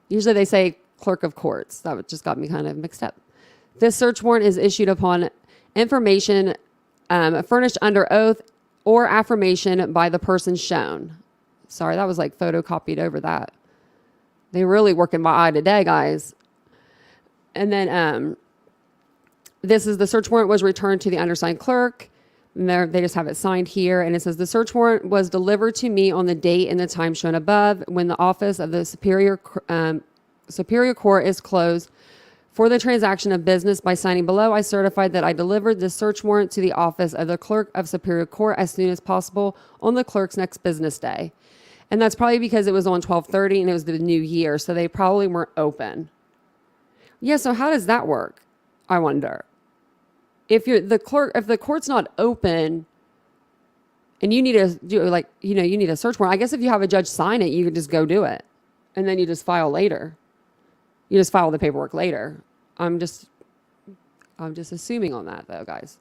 Usually they say clerk of courts. That just got me kind of mixed up. This search warrant is issued upon information furnished under oath or affirmation by the person shown. Sorry, that was like photocopied over that. They really working my eye today, guys. And then this is the search warrant was returned to the undersigned clerk. And they just have it signed here. And it says the search warrant was delivered to me on the date and the time shown above when the office of the Superior Court is closed for the transaction of business. By signing below, I certified that I delivered this search warrant to the office of the clerk of Superior Court as soon as possible on the clerk's next business day. And that's probably because it was on 12/30 and it was the new year, so they probably weren't open. Yeah, so how does that work? I wonder. If the court's not open and you need to do you need a search warrant, I guess if you have a judge sign it, you can just go do it. And then you just file later. You just file the paperwork later. I'm just assuming on that though, guys.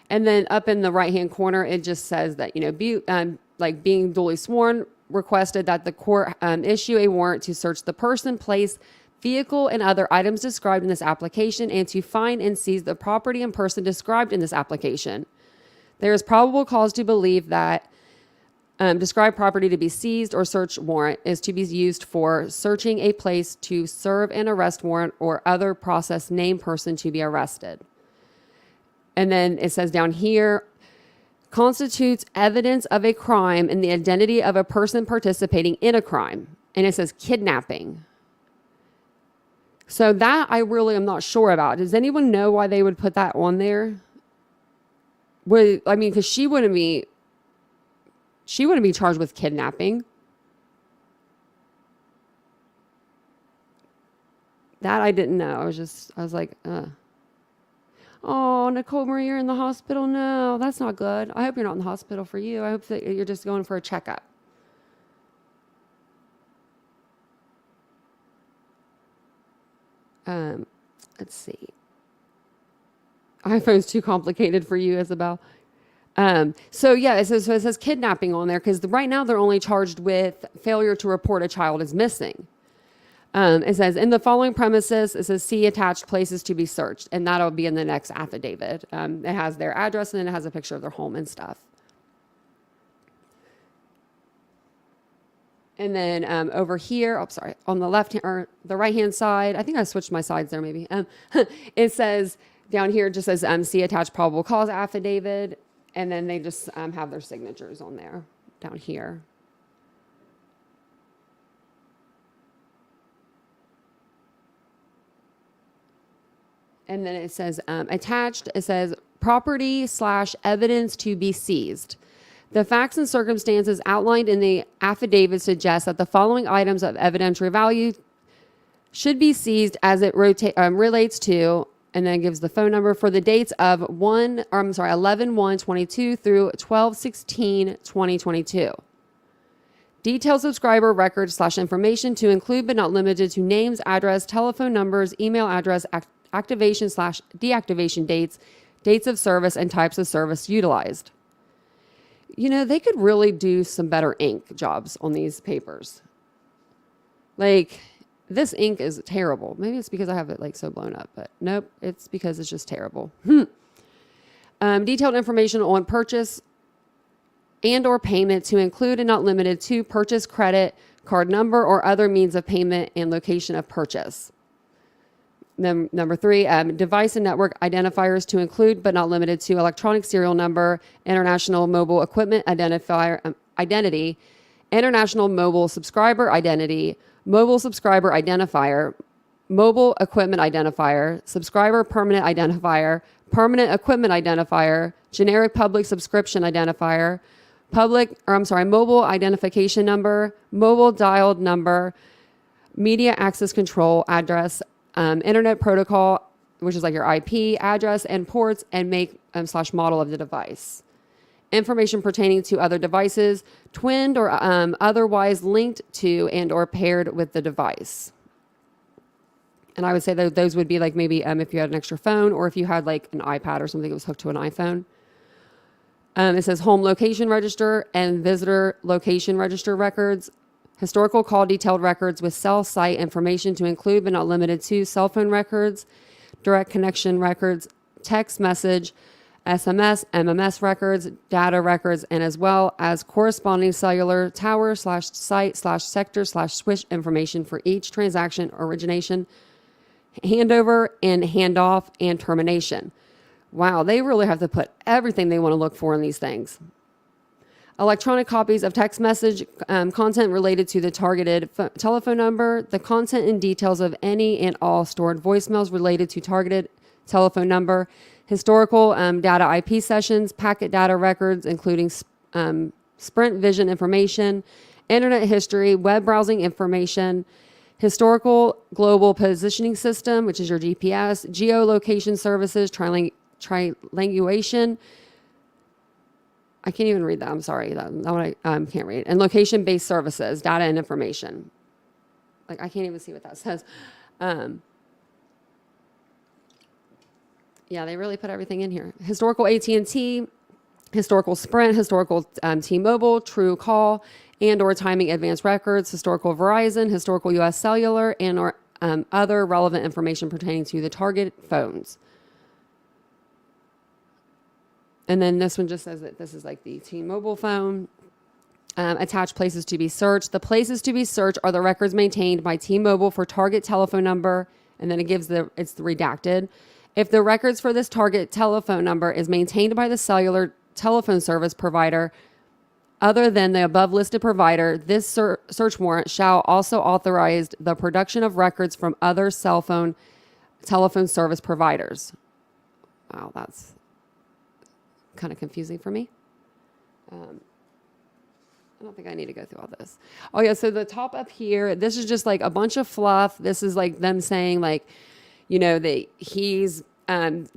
And then up in the right-hand corner, it just says that, being duly sworn, requested that the court issue a warrant to search the person, place, vehicle, and other items described in this application and to find and seize the property and person described in this application. There is probable cause to believe that described property to be seized or search warrant is to be used for searching a place to serve an arrest warrant or other process named person to be arrested. And then it says down here, constitutes evidence of a crime and the identity of a person participating in a crime. And it says kidnapping. So that I really am not sure about. Does anyone know why they would put that on there? Because she wouldn't be charged with kidnapping. That I didn't know. I was like, oh, Nicole Marie, you're in the hospital? No, that's not good. I hope you're not in the hospital for you. I hope that you're just going for a checkup. Let's see. iPhone's too complicated for you, Isabel. It says kidnapping on there because right now they're only charged with failure to report a child is missing. It says in the following premises, it says see attached places to be searched, and that'll be in the next affidavit. It has their address and then it has a picture of their home and stuff. And then over here, on the left or the right hand side, I think I switched my sides there maybe. It says down here, it just says see attached probable cause affidavit, and then they just have their signatures on there down here. And then it says attached, it says property/evidence to be seized. The facts and circumstances outlined in the affidavit suggest that the following items of evidentiary value should be seized as it relates to, and then gives the phone number for the dates of 11/1/22 through 12/16/2022. Detailed subscriber records/information to include but not limited to names, address, telephone numbers, email address, activation/deactivation dates, dates of service, and types of service utilized. They could really do some better ink jobs on these papers. This ink is terrible. Maybe it's because I have it so blown up, but nope, it's because it's just terrible. Detailed information on purchase and or payment to include and not limited to purchase credit card number or other means of payment and location of purchase. Number 3, device and network identifiers to include but not limited to electronic serial number, international mobile equipment identifier identity, international mobile subscriber identity, mobile subscriber identifier, mobile equipment identifier, subscriber permanent identifier, permanent equipment identifier, generic public subscription identifier, mobile identification number, mobile dialed number, media access control address, internet protocol, which is like your IP address and ports, and make / model of the device. Information pertaining to other devices, twinned or otherwise linked to and or paired with the device. And I would say that those would be like maybe if you had an extra phone or if you had like an iPad or something that was hooked to an iPhone. It says home location register and visitor location register records, historical call detailed records with cell site information to include but not limited to cell phone records, direct connection records, text message, SMS, MMS records, data records, and as well as corresponding cellular tower / site / sector / switch information for each transaction origination, handover and handoff, and termination. Wow, they really have to put everything they want to look for in these things. Electronic copies of text message content related to the targeted telephone number, the content and details of any and all stored voicemails related to targeted telephone number, historical data IP sessions, packet data records, including Sprint Vision information, internet history, web browsing information, historical global positioning system, which is your GPS, geolocation services, triangulation. I can't even read that. I'm sorry. That one I can't read. And location-based services, data and information. Like, I can't even see what that says. Yeah, they really put everything in here. Historical AT&T, historical Sprint, historical T-Mobile, True Call, and or timing advanced records, historical Verizon, historical U.S. Cellular, and or other relevant information pertaining to the target phones. And then this one just says that this is like the T-Mobile phone. Attached places to be searched. The places to be searched are the records maintained by T-Mobile for target telephone number, and then it's the redacted. If the records for this target telephone number is maintained by the cellular telephone service provider other than the above listed provider, this search warrant shall also authorize the production of records from other cell phone telephone service providers. Wow, that's kind of confusing for me. I don't think I need to go through all this. Oh yeah, so the top up here, this is just like a bunch of fluff. This is like them saying like, you know, that he's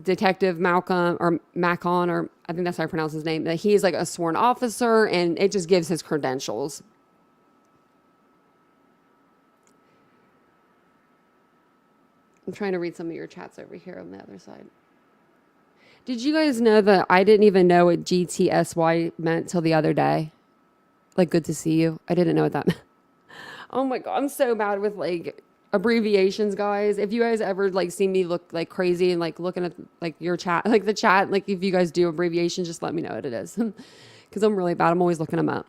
Detective Malcolm or Macon, or I think that's how I pronounce his name, that he's like a sworn officer, and it just gives his credentials. I'm trying to read some of your chats over here on the other side. Did you guys know that I didn't even know what GTSY meant till the other day? Like, good to see you. I didn't know what that meant. Oh my God, I'm so bad with like abbreviations, guys. If you guys ever like see me look like crazy and like looking at like your chat, like the chat, like if you guys do abbreviations, just let me know what it is. Because I'm really bad. I'm always looking them up.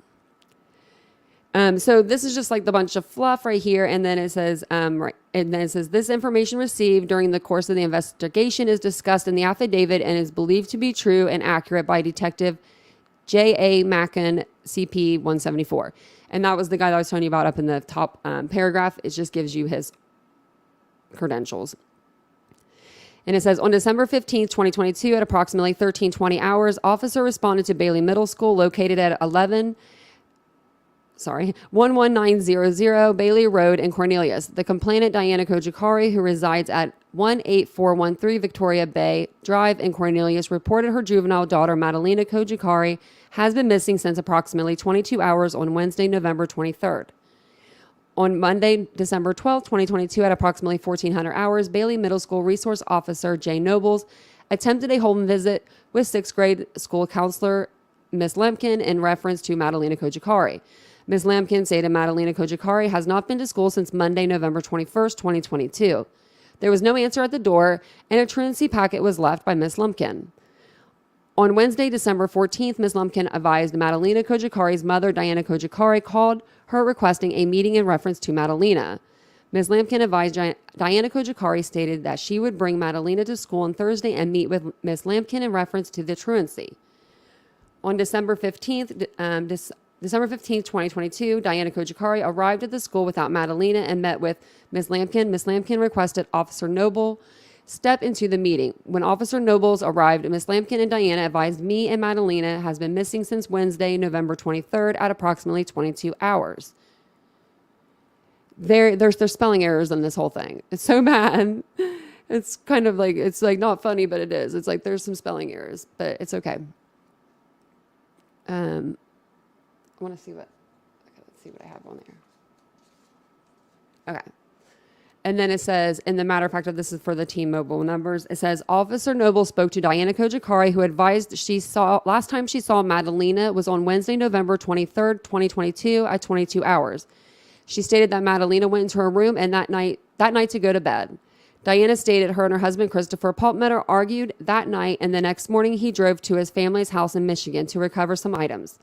So this is just like the bunch of fluff right here. And then it says, this information received during the course of the investigation is discussed in the affidavit and is believed to be true and accurate by Detective J.A. Macon, CP 174. And that was the guy that I was telling you about up in the top paragraph. It just gives you his credentials. And it says, on December 15th, 2022, at approximately 13:20 hours, officer responded to Bailey Middle School located at 11900 Bailey Road in Cornelius. The complainant, Diana Cojocari, who resides at 18413 Victoria Bay Drive in Cornelius, reported her juvenile daughter, Madalina Cojocari, has been missing since approximately 22 hours on Wednesday, November 23rd. On Monday, December 12th, 2022, at approximately 1400 hours, Bailey Middle School Resource Officer Jay Nobles attempted a home visit with 6th grade school counselor Miss Lemkin in reference to Madalina Cojocari. Ms. Lamkin stated Madalina Cojocari has not been to school since Monday, November 21st, 2022. There was no answer at the door, and a truancy packet was left by Ms. Lumpkin. On Wednesday, December 14th, Ms. Lumpkin advised Madalina Cojocari's mother, Diana Cojocari, called her requesting a meeting in reference to Madalina. Ms. Lumpkin advised Diana Cojocari stated that she would bring Madalina to school on Thursday and meet with Ms. Lumpkin in reference to the truancy. On December 15th, 2022, Diana Cojocari arrived at the school without Madalina and met with Ms. Lumpkin. Ms. Lumpkin requested Officer Noble step into the meeting. When Officer Nobles arrived, Ms. Lumpkin and Diana advised me and Madalina has been missing since Wednesday, November 23rd at approximately 22 hours. There's spelling errors in this whole thing. It's so bad. It's kind of like, it's like not funny, but it is. It's like there's some spelling errors, but it's okay. I want to see what, let's see what I have on there. Okay. And then it says, in the matter of fact, this is for the T-Mobile numbers. It says, Officer Noble spoke to Diana Cojocari, who advised last time she saw Madalina was on Wednesday, November 23rd, 2022 at 22 hours. She stated that Madalina went into her room and that night to go to bed. Diana stated her and her husband, Christopher Paltmetter, argued that night, and the next morning he drove to his family's house in Michigan to recover some items.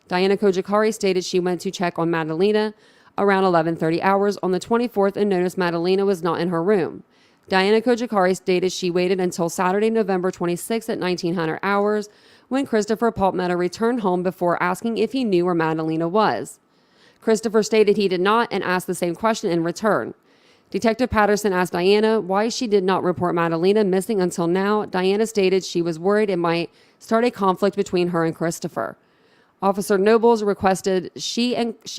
Diana Cojocari stated she went to check on Madalina around 11:30 hours on the 24th and noticed Madalina was not in her room. Diana Cojocari stated she waited until Saturday, November 26th at 1900 hours when Christopher Paltmetter returned home before asking if he knew where Madalina was. Christopher stated he did not and asked the same question in return. Detective Patterson asked Diana why she did not report Madalina missing until now. Diana stated she was worried it might start a conflict between her and Christopher. Officer Nobles requested she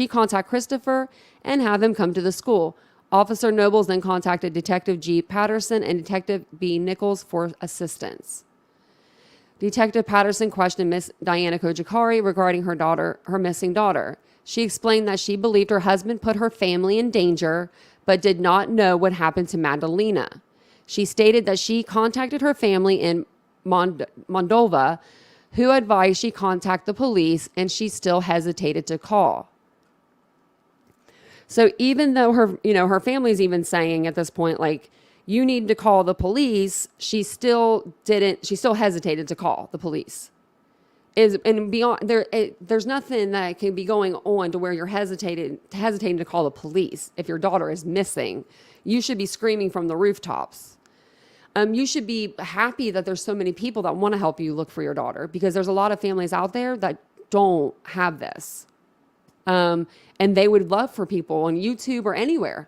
contact Christopher and have him come to the school. Officer Nobles then contacted Detective G. Patterson and Detective B. Nichols for assistance. Detective Patterson questioned Miss Diana Cojocari regarding her missing daughter. She explained that she believed her husband put her family in danger, but did not know what happened to Madalina. She stated that she contacted her family in Moldova, who advised she contact the police, and she still hesitated to call. So even though her family's even saying at this point, like, you need to call the police, she still hesitated to call the police. There's nothing that can be going on to where you're hesitating to call the police. If your daughter is missing, you should be screaming from the rooftops. You should be happy that there's so many people that want to help you look for your daughter, because there's a lot of families out there that don't have this. And they would love for people on YouTube or anywhere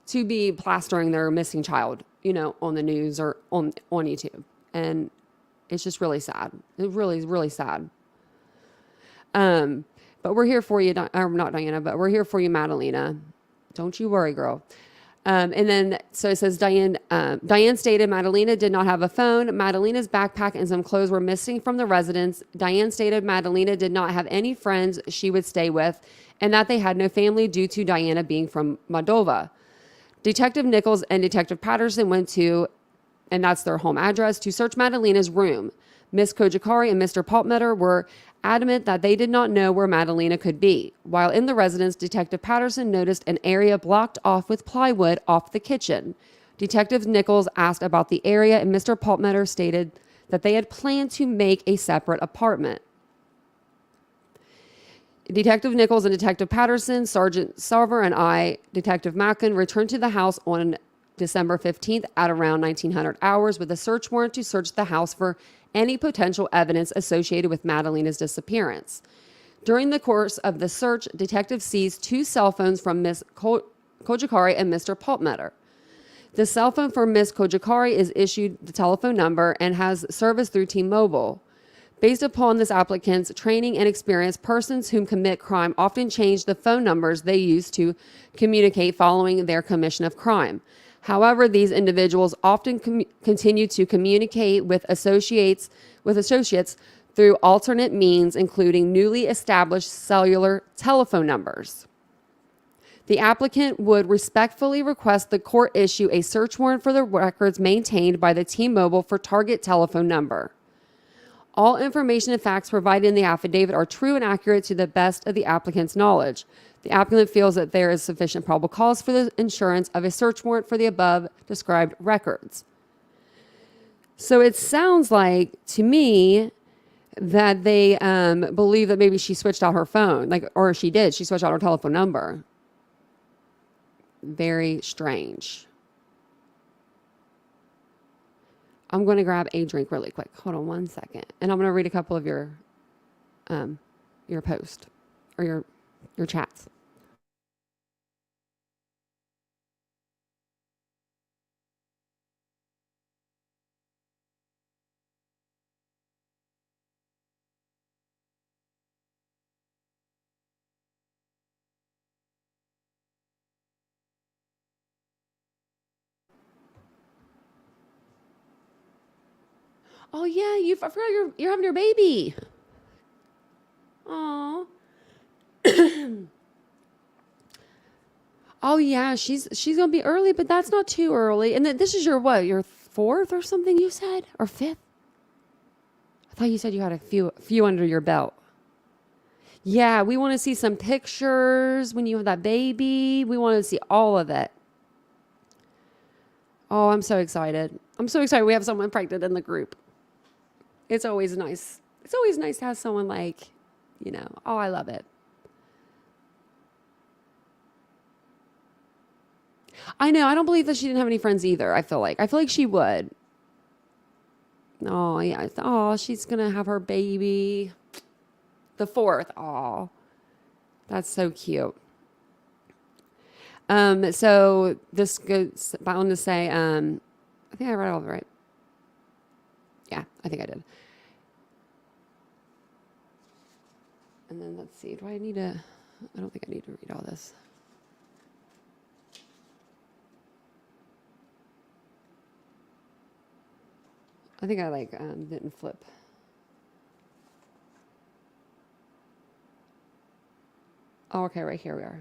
to be plastering their missing child, on the news or on YouTube. And it's just really sad. It really is really sad. But we're here for you, not Diana, but we're here for you, Madalina. Don't you worry, girl. And then, so it says Diane stated Madalina did not have a phone. Madalina's backpack and some clothes were missing from the residence. Diane stated Madalina did not have any friends she would stay with and that they had no family due to Diana being from Moldova. Detective Nichols and Detective Patterson went to, and that's their home address, to search Madalina's room. Miss Cojocari and Mr. Paltmetter were adamant that they did not know where Madalina could be. While in the residence, Detective Patterson noticed an area blocked off with plywood off the kitchen. Detective Nichols asked about the area, and Mr. Paltmetter stated that they had planned to make a separate apartment. Detective Nichols and Detective Patterson, Sergeant Sarver, and I, Detective Mackin, returned to the house on December 15th at around 1900 hours with a search warrant to search the house for any potential evidence associated with Madalina's disappearance. During the course of the search, detectives seized 2 cell phones from Miss Cojocari and Mr. Paltmetter. The cell phone for Miss Cojocari is issued the telephone number and has service through T-Mobile. Based upon this applicant's training and experience, persons whom commit crime often change the phone numbers they use to communicate following their commission of crime. However, these individuals often continue to communicate with associates through alternate means, including newly established cellular telephone numbers. The applicant would respectfully request the court issue a search warrant for the records maintained by the T-Mobile for target telephone number. All information and facts provided in the affidavit are true and accurate to the best of the applicant's knowledge. The applicant feels that there is sufficient probable cause for the issuance of a search warrant for the above described records. So it sounds like, to me, that they believe that maybe she switched out her phone, or she did. She switched out her telephone number. Very strange. I'm going to grab a drink really quick. Hold on one second. And I'm going to read a couple of your post or your chats. Oh yeah, I forgot you're having your baby. Aw. Oh yeah, she's gonna be early, but that's not too early. And then this is your what? Your fourth or something you said, or fifth? I thought you said you had a few under your belt. Yeah, we want to see some pictures when you have that baby. We want to see all of it. Oh, I'm so excited. I'm so excited we have someone pregnant in the group. It's always nice. It's always nice to have someone oh, I love it. I know. I don't believe that she didn't have any friends either. I feel like she would. Oh, yeah. Oh, she's going to have her baby. The fourth. Oh, that's so cute. So this goes bound to say, I think I read all of it right. Yeah, I think I did. And then let's see. I don't think I need to read all this. I think I didn't flip. Oh, okay, right here we are.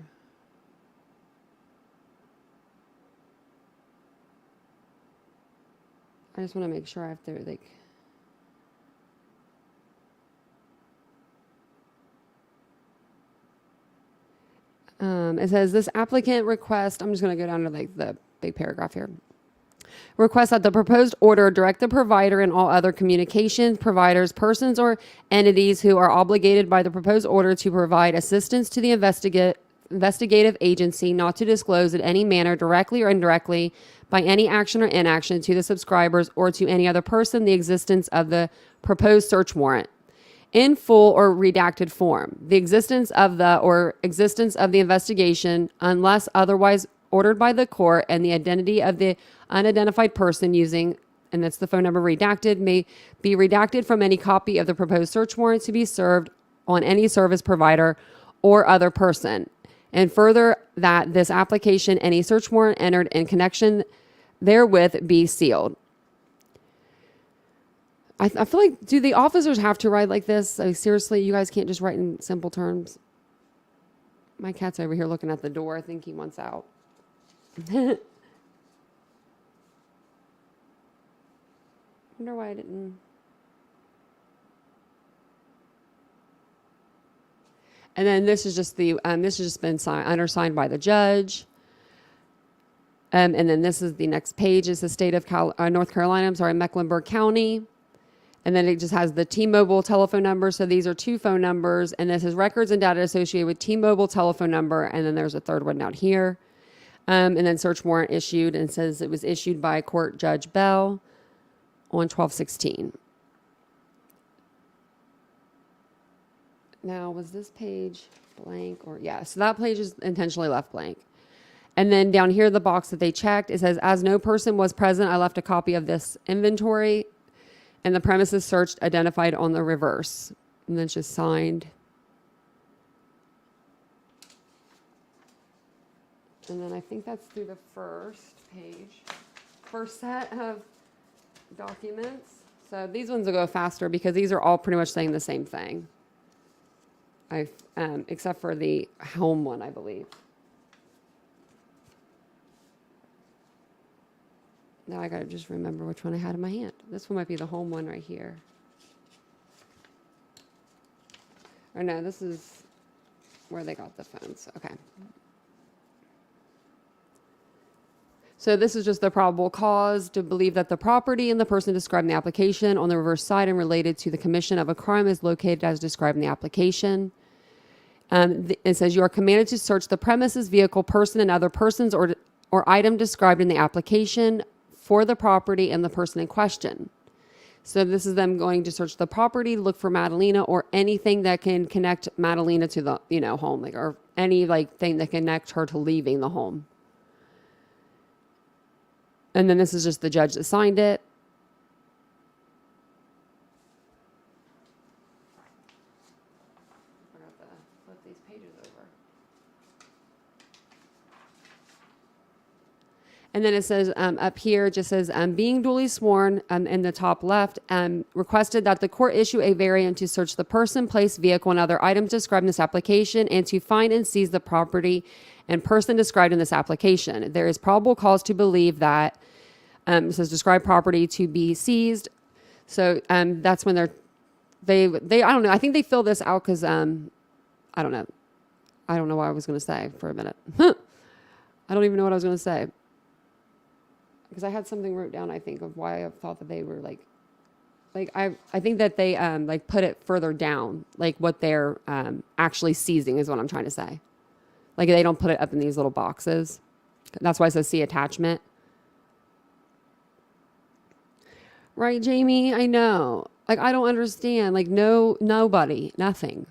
I just want to make sure I have to it says this applicant request. I'm just going to go down to the big paragraph here. Request that the proposed order direct the provider and all other communications providers, persons, or entities who are obligated by the proposed order to provide assistance to the investigative agency not to disclose in any manner, directly or indirectly, by any action or inaction to the subscribers or to any other person, the existence of the proposed search warrant in full or redacted form, the existence of the investigation, unless otherwise ordered by the court, and the identity of the unidentified person using, and that's the phone number redacted, may be redacted from any copy of the proposed search warrant to be served on any service provider or other person. And further, that this application, any search warrant entered in connection therewith, be sealed. I feel like, do the officers have to write like this? Seriously, you guys can't just write in simple terms? My cat's over here looking at the door. I think he wants out. Wonder why I didn't. And then this is just this has just been undersigned by the judge. And then this is the next page is the state of North Carolina. Mecklenburg County. And then it just has the T-Mobile telephone number. So these are two phone numbers. And this is records and data associated with T-Mobile telephone number. And then there's a third one out here. And then search warrant issued, and says it was issued by Court Judge Bell on 12/16. Now, was this page blank or yeah? So that page is intentionally left blank. And then down here, the box that they checked, it says, as no person was present, I left a copy of this inventory. And the premises searched identified on the reverse. And then it's just signed. And then I think that's through the first page. First set of documents. So these ones will go faster because these are all pretty much saying the same thing. Except for the home one, I believe. Now I gotta just remember which one I had in my hand. This one might be the home one right here. Or no, this is where they got the phones. Okay. So this is just the probable cause to believe that the property and the person described in the application on the reverse side and related to the commission of a crime is located as described in the application. It says you are commanded to search the premises, vehicle, person, and other persons or item described in the application for the property and the person in question. So this is them going to search the property, look for Madalina or anything that can connect Madalina to the, home, like, or any thing that connect her to leaving the home. And then this is just the judge that signed it. I forgot to flip these pages over. And then it says up here, it just says, being duly sworn in the top left, requested that the court issue a variant to search the person, place, vehicle, and other items described in this application and to find and seize the property and person described in this application. There is probable cause to believe that, it says described property to be seized. So that's when they I don't know. I think they fill this out because, I don't know. I don't know what I was going to say for a minute. I don't even know what I was going to say. Because I had something wrote down, I think, of why I thought that they were I think that they put it further down, what they're actually seizing is what I'm trying to say. They don't put it up in these little boxes. That's why it says see attachment. Right, Jamie? I know. I don't understand. Nobody, nothing.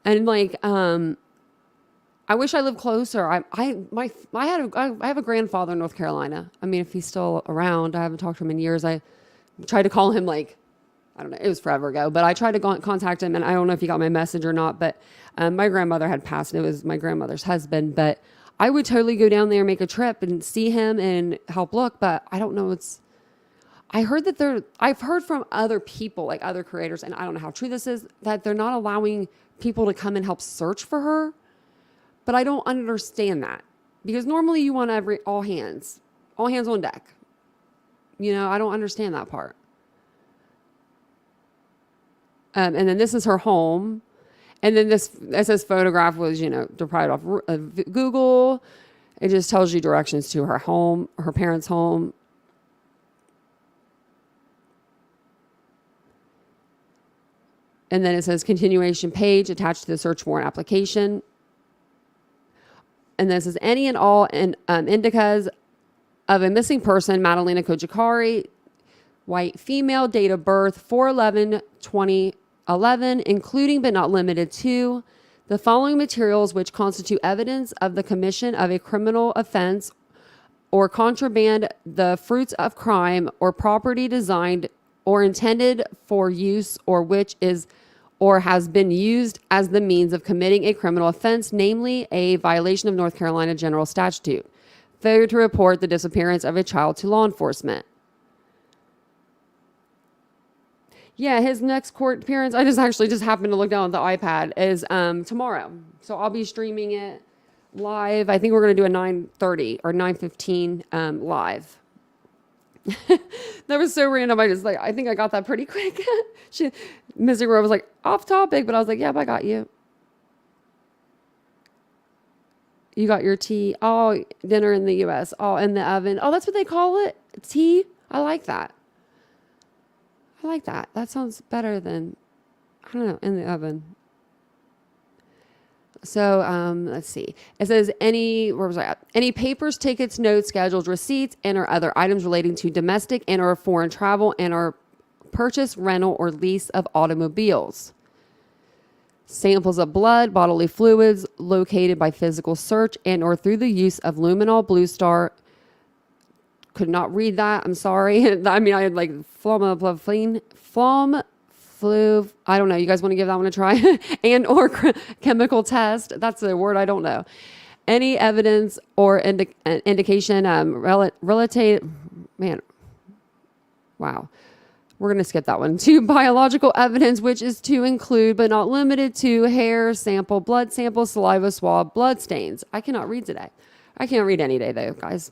And I wish I lived closer. I have a grandfather in North Carolina. I mean, if he's still around, I haven't talked to him in years. I tried to call him I don't know, it was forever ago, but I tried to contact him and I don't know if he got my message or not, but my grandmother had passed and it was my grandmother's husband, but I would totally go down there and make a trip and see him and help look, but I don't know. I've heard from other people, other creators, and I don't know how true this is, that they're not allowing people to come and help search for her. But I don't understand that because normally you want all hands on deck. I don't understand that part. And then this is her home. And then this photograph was, deprived off Google. It just tells you directions to her home, her parents' home. And then it says continuation page attached to the search warrant application. And this is any and all indicas of a missing person, Madalina Cojocari, white female, date of birth 4/11/2011, including but not limited to the following materials which constitute evidence of the commission of a criminal offense or contraband, the fruits of crime or property designed or intended for use or which is or has been used as the means of committing a criminal offense, namely a violation of North Carolina General Statute, failure to report the disappearance of a child to law enforcement. Yeah, his next court appearance, I just happened to look down at the iPad, is tomorrow. So I'll be streaming it live. I think we're going to do a 9:30 or 9:15 live. That was so random. I think I got that pretty quick. Missy Rowe was off topic, but I was yep, I got you. You got your tea. Oh, dinner in the U.S. Oh, in the oven. Oh, that's what they call it? Tea? I like that. That sounds better than, I don't know, in the oven. So let's see. It says where was I at? Any papers, tickets, notes, schedules, receipts, and or other items relating to domestic and or foreign travel and or purchase, rental, or lease of automobiles. Samples of blood, bodily fluids located by physical search and or through the use of luminol, blue star. Could not read that. I'm sorry. I mean, I had flom flu. I don't know. You guys want to give that one a try? And or chemical test. That's a word I don't know. Any evidence or indication relative. Man, wow. We're going to skip that one. To biological evidence, which is to include but not limited to hair sample, blood sample, saliva swab, blood stains. I cannot read today. I can't read any day though, guys.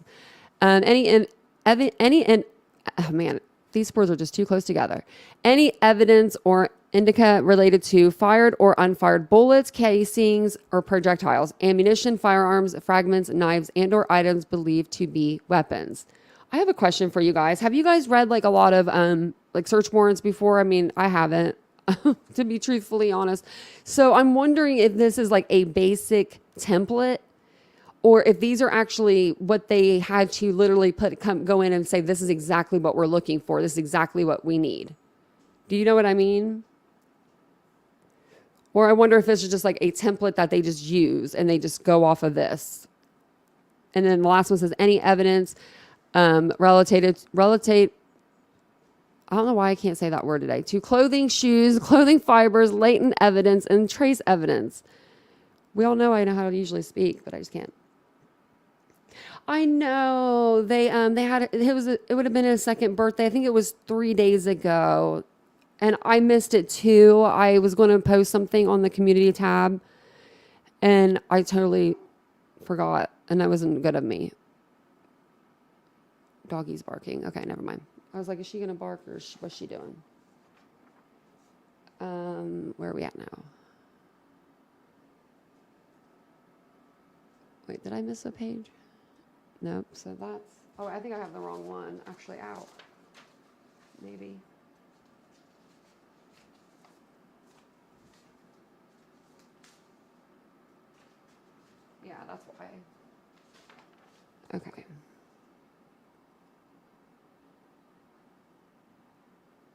these words are just too close together. Any evidence or indica related to fired or unfired bullets, casings, or projectiles, ammunition, firearms, fragments, knives, and or items believed to be weapons. I have a question for you guys. Have you guys read like a lot of like search warrants before? I mean, I haven't, to be truthfully honest. So I'm wondering if this is like a basic template, or if these are actually what they had to literally go in and say, this is exactly what we're looking for. This is exactly what we need. Do you know what I mean? Or I wonder if this is just like a template that they just use and they just go off of this. And then the last one says any evidence relative, I don't know why I can't say that word today, to clothing, shoes, clothing fibers, latent evidence, and trace evidence. We all know I know how to usually speak, but I just can't. I know they had it would have been his second birthday. I think it was 3 days ago, and I missed it too. I was going to post something on the community tab, and I totally forgot, and that wasn't good of me. Doggy's barking. Okay, never mind. I was like, is she gonna bark or what's she doing? Where are we at now? Wait, did I miss a page? Nope, so that's, oh, I think I have the wrong one actually out. Maybe. Yeah, that's why. Okay.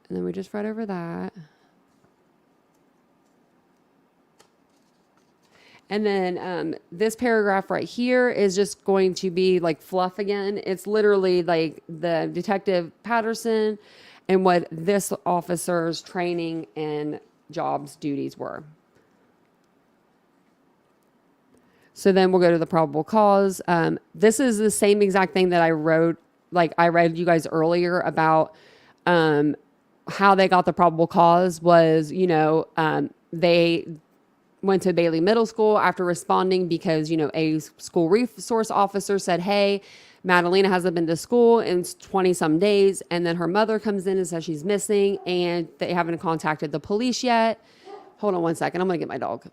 And then we just read over that. And then this paragraph right here is just going to be like fluff again. It's literally like the Detective Patterson and what this officer's training and jobs duties were. So then we'll go to the probable cause. This is the same exact thing that I wrote, like I read you guys earlier about how they got the probable cause was, you know, they went to Bailey Middle School after responding because, you know, a school resource officer said, hey, Madalina hasn't been to school in 20 some days. And then her mother comes in and says she's missing and they haven't contacted the police yet. Hold on one second. I'm going to get my dog.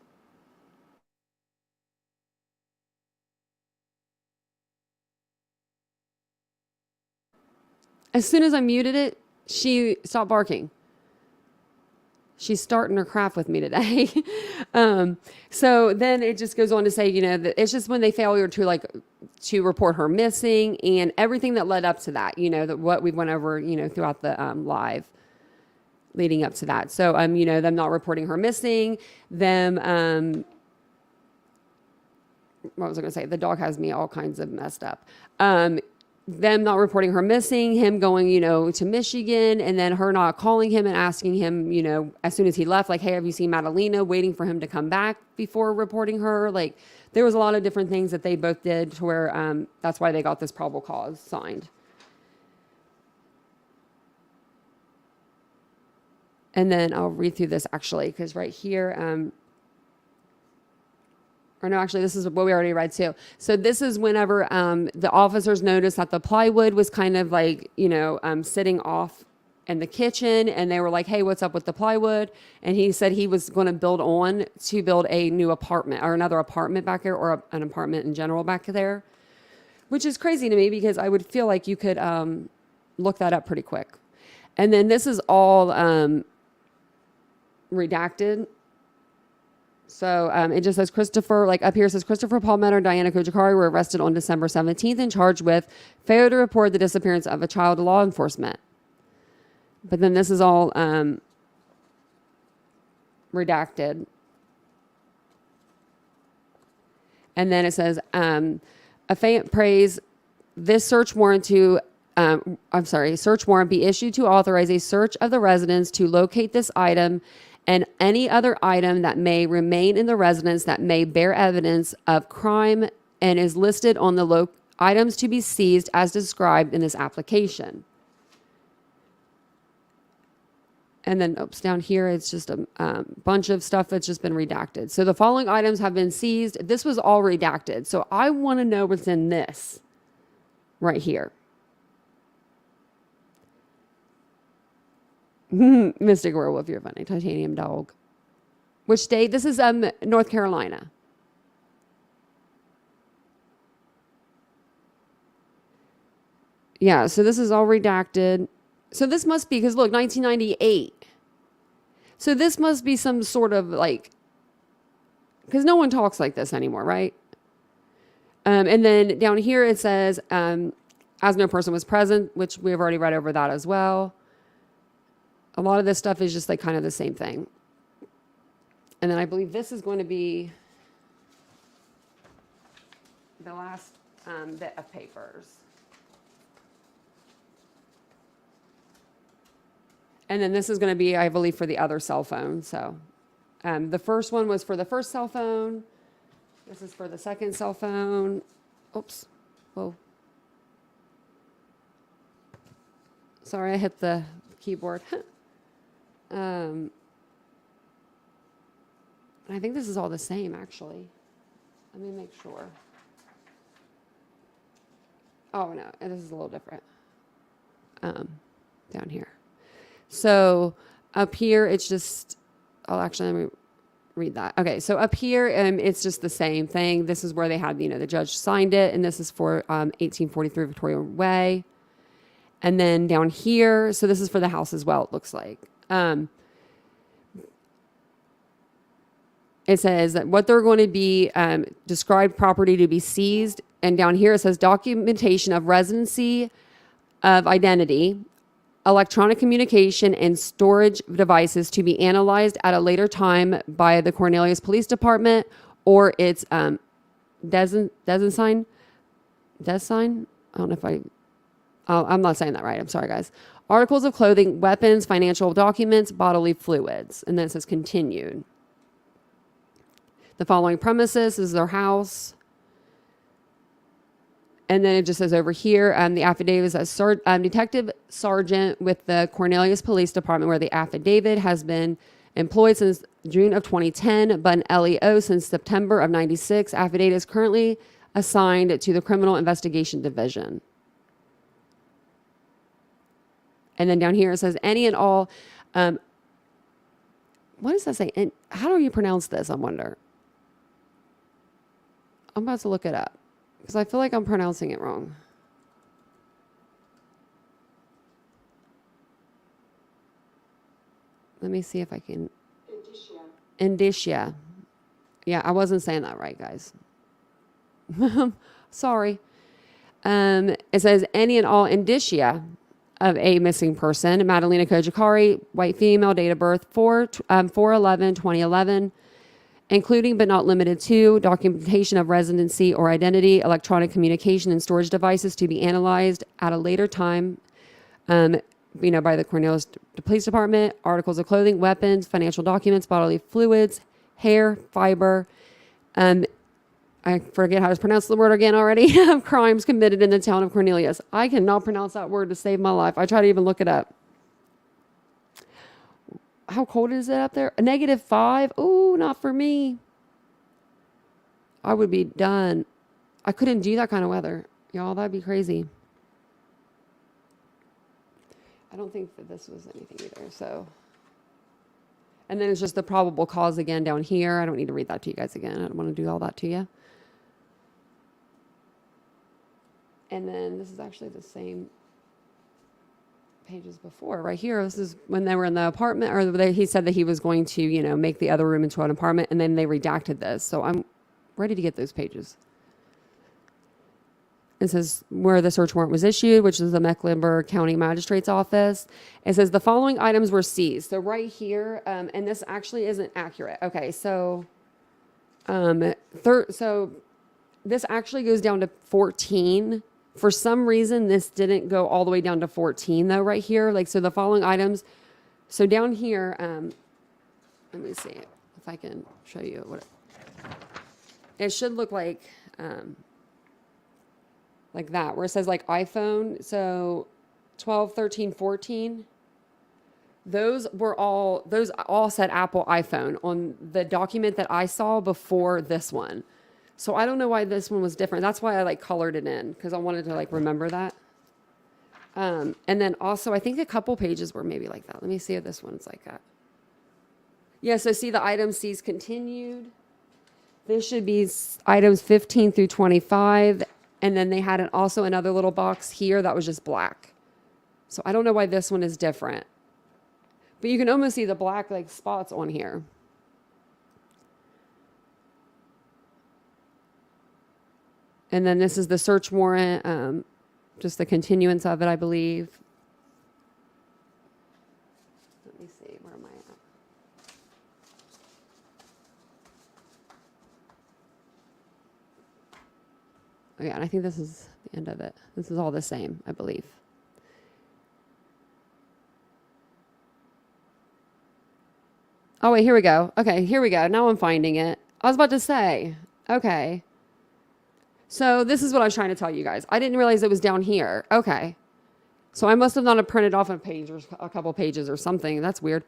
As soon as I muted it, she stopped barking. She's starting her craft with me today. So then it just goes on to say, you know, that it's just when they failure to report her missing and everything that led up to that, you know, that what we went over, you know, throughout the live leading up to that. So, you know, them not reporting her missing, them, what was I going to say? The dog has me all kinds of messed up. Them not reporting her missing, him going, you know, to Michigan, and then her not calling him and asking him, you know, as soon as he left, like, hey, have you seen Madalina, waiting for him to come back before reporting her. Like, there was a lot of different things that they both did to where that's why they got this probable cause signed. And then I'll read through this actually, because right here, or no, actually, this is what we already read too. So this is whenever the officers noticed that the plywood was kind of like, you know, sitting off in the kitchen. And they were like, hey, what's up with the plywood? And he said he was going to build a new apartment or another apartment back there, or an apartment in general back there, which is crazy to me because I would feel like you could look that up pretty quick. And then this is all redacted. So it just says Christopher, like up here it says Christopher Palmetto and Diana Cojocari were arrested on December 17th and charged with failure to report the disappearance of a child to law enforcement. But then this is all redacted. And then it says, affiant prays this search warrant be issued to authorize a search of the residence to locate this item and any other item that may remain in the residence that may bear evidence of crime and is listed on the items to be seized as described in this application. And then down here, it's just a bunch of stuff that's just been redacted. So the following items have been seized. This was all redacted. So I want to know what's in this right here. Mystic Werewolf, you're funny. Titanium Dog. Which state? This is North Carolina. Yeah, so this is all redacted. So this must be, because look, 1998. So this must be some sort of like, because no one talks like this anymore, right? And then down here it says, as no person was present, which we've already read over that as well. A lot of this stuff is just like kind of the same thing. And then I believe this is going to be the last bit of papers. And then this is going to be, I believe, for the other cell phone. So the first one was for the first cell phone. This is for the second cell phone. Oops. Whoa. Sorry, I hit the keyboard. I think this is all the same, actually. Let me make sure. Oh, no, this is a little different. Down here. So up here, it's just, oh, actually, let me read that. Okay, so up here, it's just the same thing. This is where they had, the judge signed it, and this is for 1843 Victoria Way. And then down here, so this is for the house as well, it looks like. It says that what they're going to be described property to be seized. And down here, it says documentation of residency of identity, electronic communication, and storage devices to be analyzed at a later time by the Cornelius Police Department or its design. I don't know if I'm not saying that right. I'm sorry, guys. Articles of clothing, weapons, financial documents, bodily fluids. And then it says continued. The following premises is their house. And then it just says over here, the affidavit is a detective sergeant with the Cornelius Police Department, where the affidavit has been employed since June of 2010, but an LEO since September of 96. Affidavit is currently assigned to the Criminal Investigation Division. And then down here it says any and all. What does that say? And how do you pronounce this? I wonder. I'm about to look it up because I feel like I'm pronouncing it wrong. Let me see if I can. Indicia. Yeah, I wasn't saying that right, guys. Sorry. It says any and all indicia of a missing person. Madalina Cojocari, white female, date of birth 4/11/2011, including but not limited to documentation of residency or identity, electronic communication and storage devices to be analyzed at a later time, by the Cornelius Police Department, articles of clothing, weapons, financial documents, bodily fluids, hair, fiber, I forget how to pronounce the word again already, of crimes committed in the town of Cornelius. I cannot pronounce that word to save my life. I try to even look it up. How cold is it up there? A -5? Ooh, not for me. I would be done. I couldn't do that kind of weather. Y'all, that'd be crazy. I don't think that this was anything either, so. And then it's just the probable cause again down here. I don't need to read that to you guys again. I don't want to do all that to you. And then this is actually the same pages before right here. This is when they were in the apartment, or he said that he was going to, make the other room into an apartment, and then they redacted this. So I'm ready to get those pages. It says where the search warrant was issued, which is the Mecklenburg County Magistrate's Office. It says the following items were seized. So right here, and this actually isn't accurate. Okay, so so this actually goes down to 14. For some reason, this didn't go all the way down to 14 though. Right here, so the following items. So down here, let me see if I can show you what it should look like. Like that, where it says iPhone. So 12, 13, 14. Those all said Apple iPhone on the document that I saw before this one. So I don't know why this one was different. That's why I colored it in, because I wanted to remember that. And then also, I think a couple pages were maybe like that. Let me see if this one's like that. Yeah, so see the item C's continued. This should be items 15 through 25. And then they had also another little box here that was just black. So I don't know why this one is different. But you can almost see the black like spots on here. And then this is the search warrant, just the continuance of it, I believe. Let me see, where am I at? Oh yeah, and I think this is the end of it. This is all the same, I believe. Oh wait, here we go. Okay, here we go. Now I'm finding it. I was about to say, okay. So this is what I was trying to tell you guys. I didn't realize it was down here. Okay. So I must have not printed off a page or a couple pages or something. That's weird.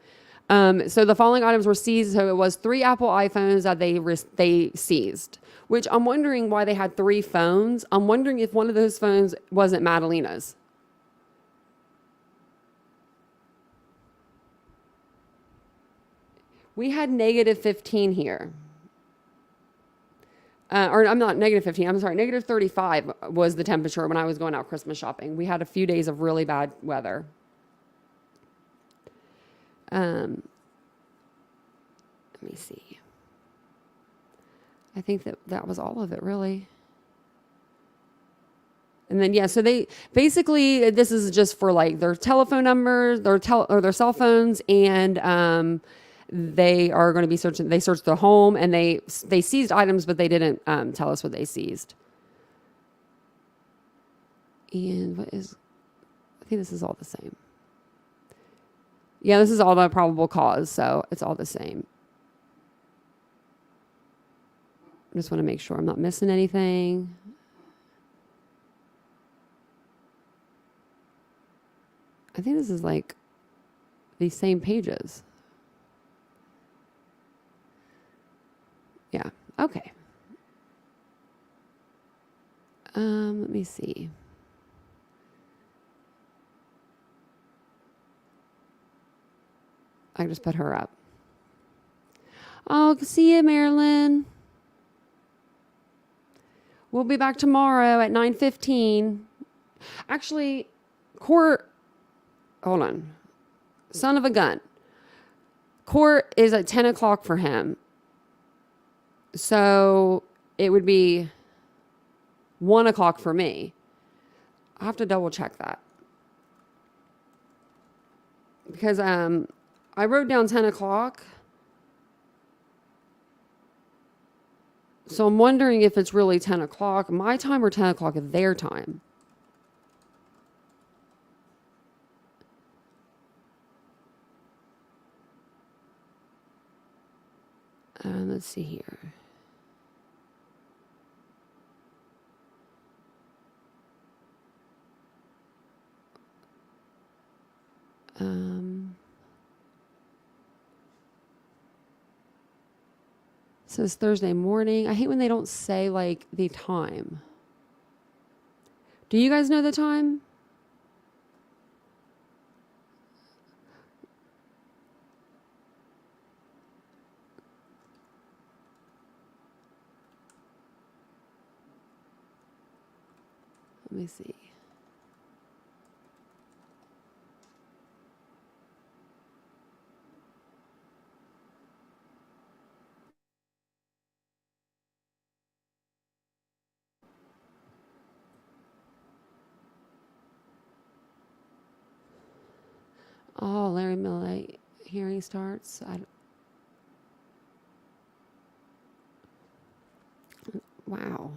So the following items were seized. So it was 3 Apple iPhones that they seized, which I'm wondering why they had 3 phones. I'm wondering if one of those phones wasn't Madalina's. We had negative 15 here. Or I'm not negative 15, I'm sorry, negative 35 was the temperature when I was going out Christmas shopping. We had a few days of really bad weather. Let me see. I think that was all of it, really. And then, yeah, so they basically, this is just for like their telephone numbers, or their cell phones, and they are going to be searching. They searched the home and they seized items, but they didn't tell us what they seized. And I think this is all the same. Yeah, this is all the probable cause, so it's all the same. I just want to make sure I'm not missing anything. I think this is like these same pages. Yeah, okay. Let me see. I just put her up. Oh, see you, Marilyn. We'll be back tomorrow at 9:15. Actually, hold on. Son of a gun. Court is at 10 o'clock for him. So it would be 1 o'clock for me. I have to double check that. Because I wrote down 10 o'clock. So I'm wondering if it's really 10 o'clock my time or 10 o'clock their time. Let's see here. So it's Thursday morning. I hate when they don't say like the time. Do you guys know the time? Let me see. Oh, Larry Millay hearing starts. Wow.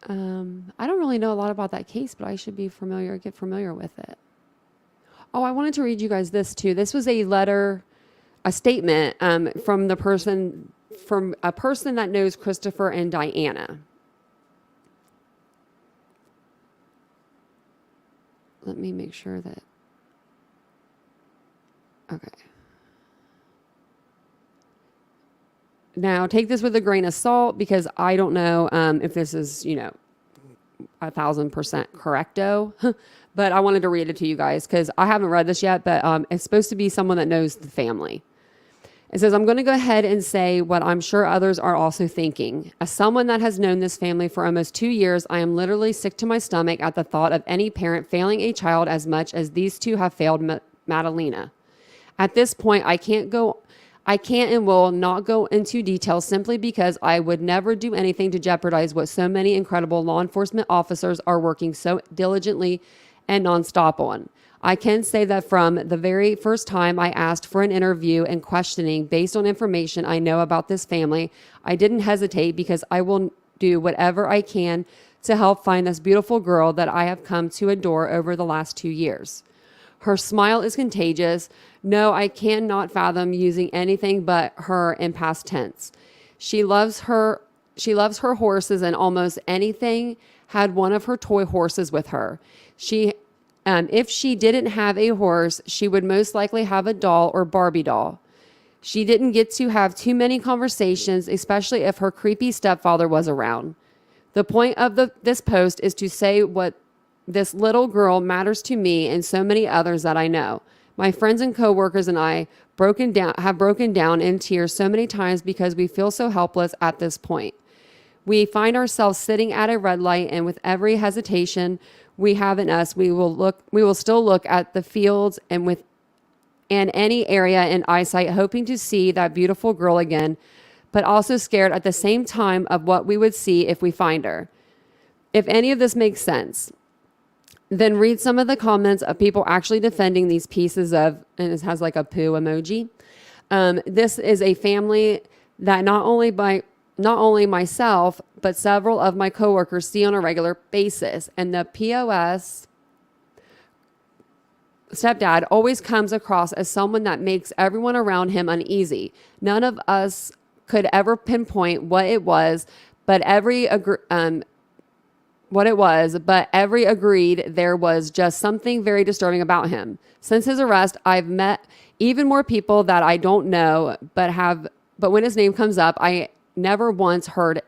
I don't really know a lot about that case, but I should be get familiar with it. Oh, I wanted to read you guys this too. This was a letter, a statement from a person that knows Christopher and Diana. Let me make sure that. Okay. Now, take this with a grain of salt because I don't know if this is, 1,000% correcto, but I wanted to read it to you guys because I haven't read this yet, but it's supposed to be someone that knows the family. It says, I'm going to go ahead and say what I'm sure others are also thinking. As someone that has known this family for almost 2 years, I am literally sick to my stomach at the thought of any parent failing a child as much as these two have failed Madalina. At this point, I can't and will not go into detail simply because I would never do anything to jeopardize what so many incredible law enforcement officers are working so diligently and nonstop on. I can say that from the very first time I asked for an interview and questioning based on information I know about this family, I didn't hesitate because I will do whatever I can to help find this beautiful girl that I have come to adore over the last 2 years. Her smile is contagious. No, I cannot fathom using anything but her in past tense. She loves her horses, and almost anything had one of her toy horses with her. If she didn't have a horse, she would most likely have a doll or Barbie doll. She didn't get to have too many conversations, especially if her creepy stepfather was around. The point of this post is to say what this little girl matters to me and so many others that I know. My friends and coworkers and I have broken down in tears so many times because we feel so helpless at this point. We find ourselves sitting at a red light, and with every hesitation we have in us, we will still look at the fields and any area in eyesight, hoping to see that beautiful girl again, but also scared at the same time of what we would see if we find her. If any of this makes sense, then read some of the comments of people actually defending these pieces of, and it has like a poo emoji. This is a family that not only myself, but several of my coworkers see on a regular basis. And the POS stepdad always comes across as someone that makes everyone around him uneasy. None of us could ever pinpoint what it was, but every agreed there was just something very disturbing about him. Since his arrest, I've met even more people that I don't know, but when his name comes up, I never once heard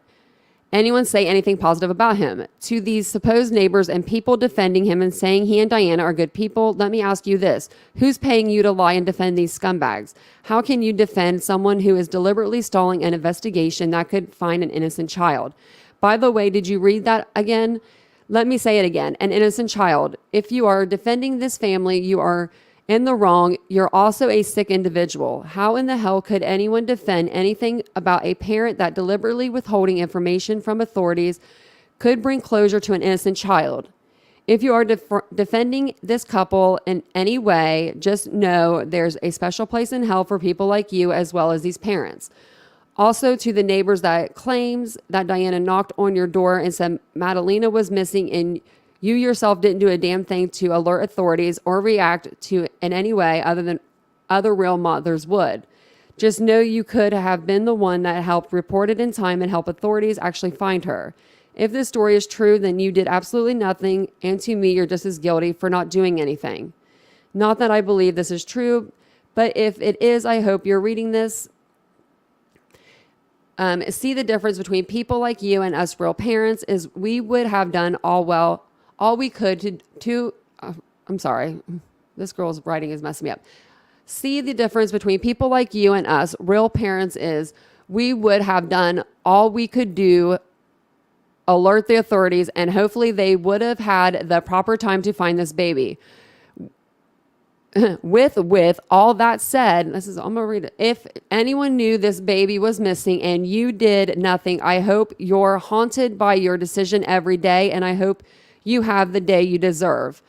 anyone say anything positive about him. To these supposed neighbors and people defending him and saying he and Diana are good people, let me ask you this. Who's paying you to lie and defend these scumbags? How can you defend someone who is deliberately stalling an investigation that could find an innocent child? By the way, did you read that again? Let me say it again. An innocent child. If you are defending this family, you are in the wrong. You're also a sick individual. How in the hell could anyone defend anything about a parent that deliberately withholding information from authorities could bring closure to an innocent child? If you are defending this couple in any way, just know there's a special place in hell for people like you as well as these parents. Also, to the neighbors that claims that Diana knocked on your door and said Madalina was missing and you yourself didn't do a damn thing to alert authorities or react to in any way other than other real mothers would. Just know you could have been the one that helped report it in time and help authorities actually find her. If this story is true, then you did absolutely nothing, and to me, you're just as guilty for not doing anything. Not that I believe this is true, but if it is, I hope you're reading this. See the difference between people like you and us real parents is we would have done all we could to I'm sorry, this girl's writing is messing me up. See the difference between people like you and us real parents is we would have done all we could do, alert the authorities, and hopefully they would have had the proper time to find this baby. With all that said, I'm gonna read it. If anyone knew this baby was missing and you did nothing, I hope you're haunted by your decision every day, and I hope you have the day you deserve.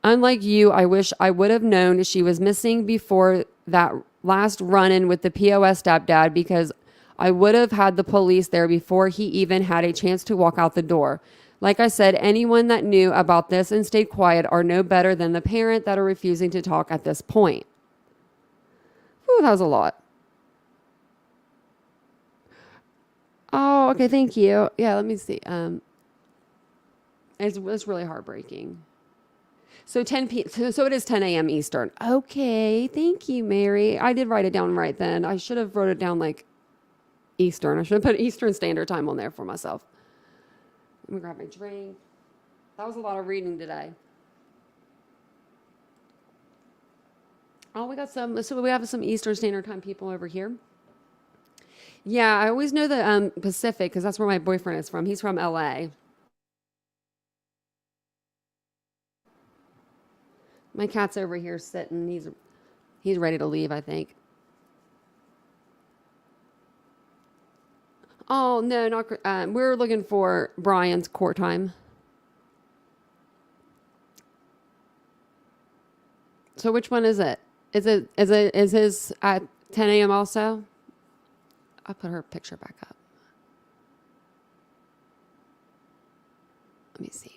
Unlike you, I wish I would have known she was missing before that last run-in with the POS stepdad, because I would have had the police there before he even had a chance to walk out the door. Like I said, anyone that knew about this and stayed quiet are no better than the parent that are refusing to talk at this point. Ooh, that was a lot. Oh, okay, thank you. Yeah, let me see. It's really heartbreaking. So so it is 10 a.m. Eastern. Okay, thank you, Mary. I did write it down right then. I should have wrote it down like Eastern. I should have put Eastern Standard Time on there for myself. Let me grab my drink. That was a lot of reading today. Oh, we got some. So we have some Eastern Standard Time people over here. Yeah, I always know the Pacific because that's where my boyfriend is from. He's from LA. My cat's over here sitting. He's ready to leave, I think. Oh no, not we're looking for Brian's court time. So which one is it? Is his at 10 a.m. also? I'll put her picture back up. Let me see.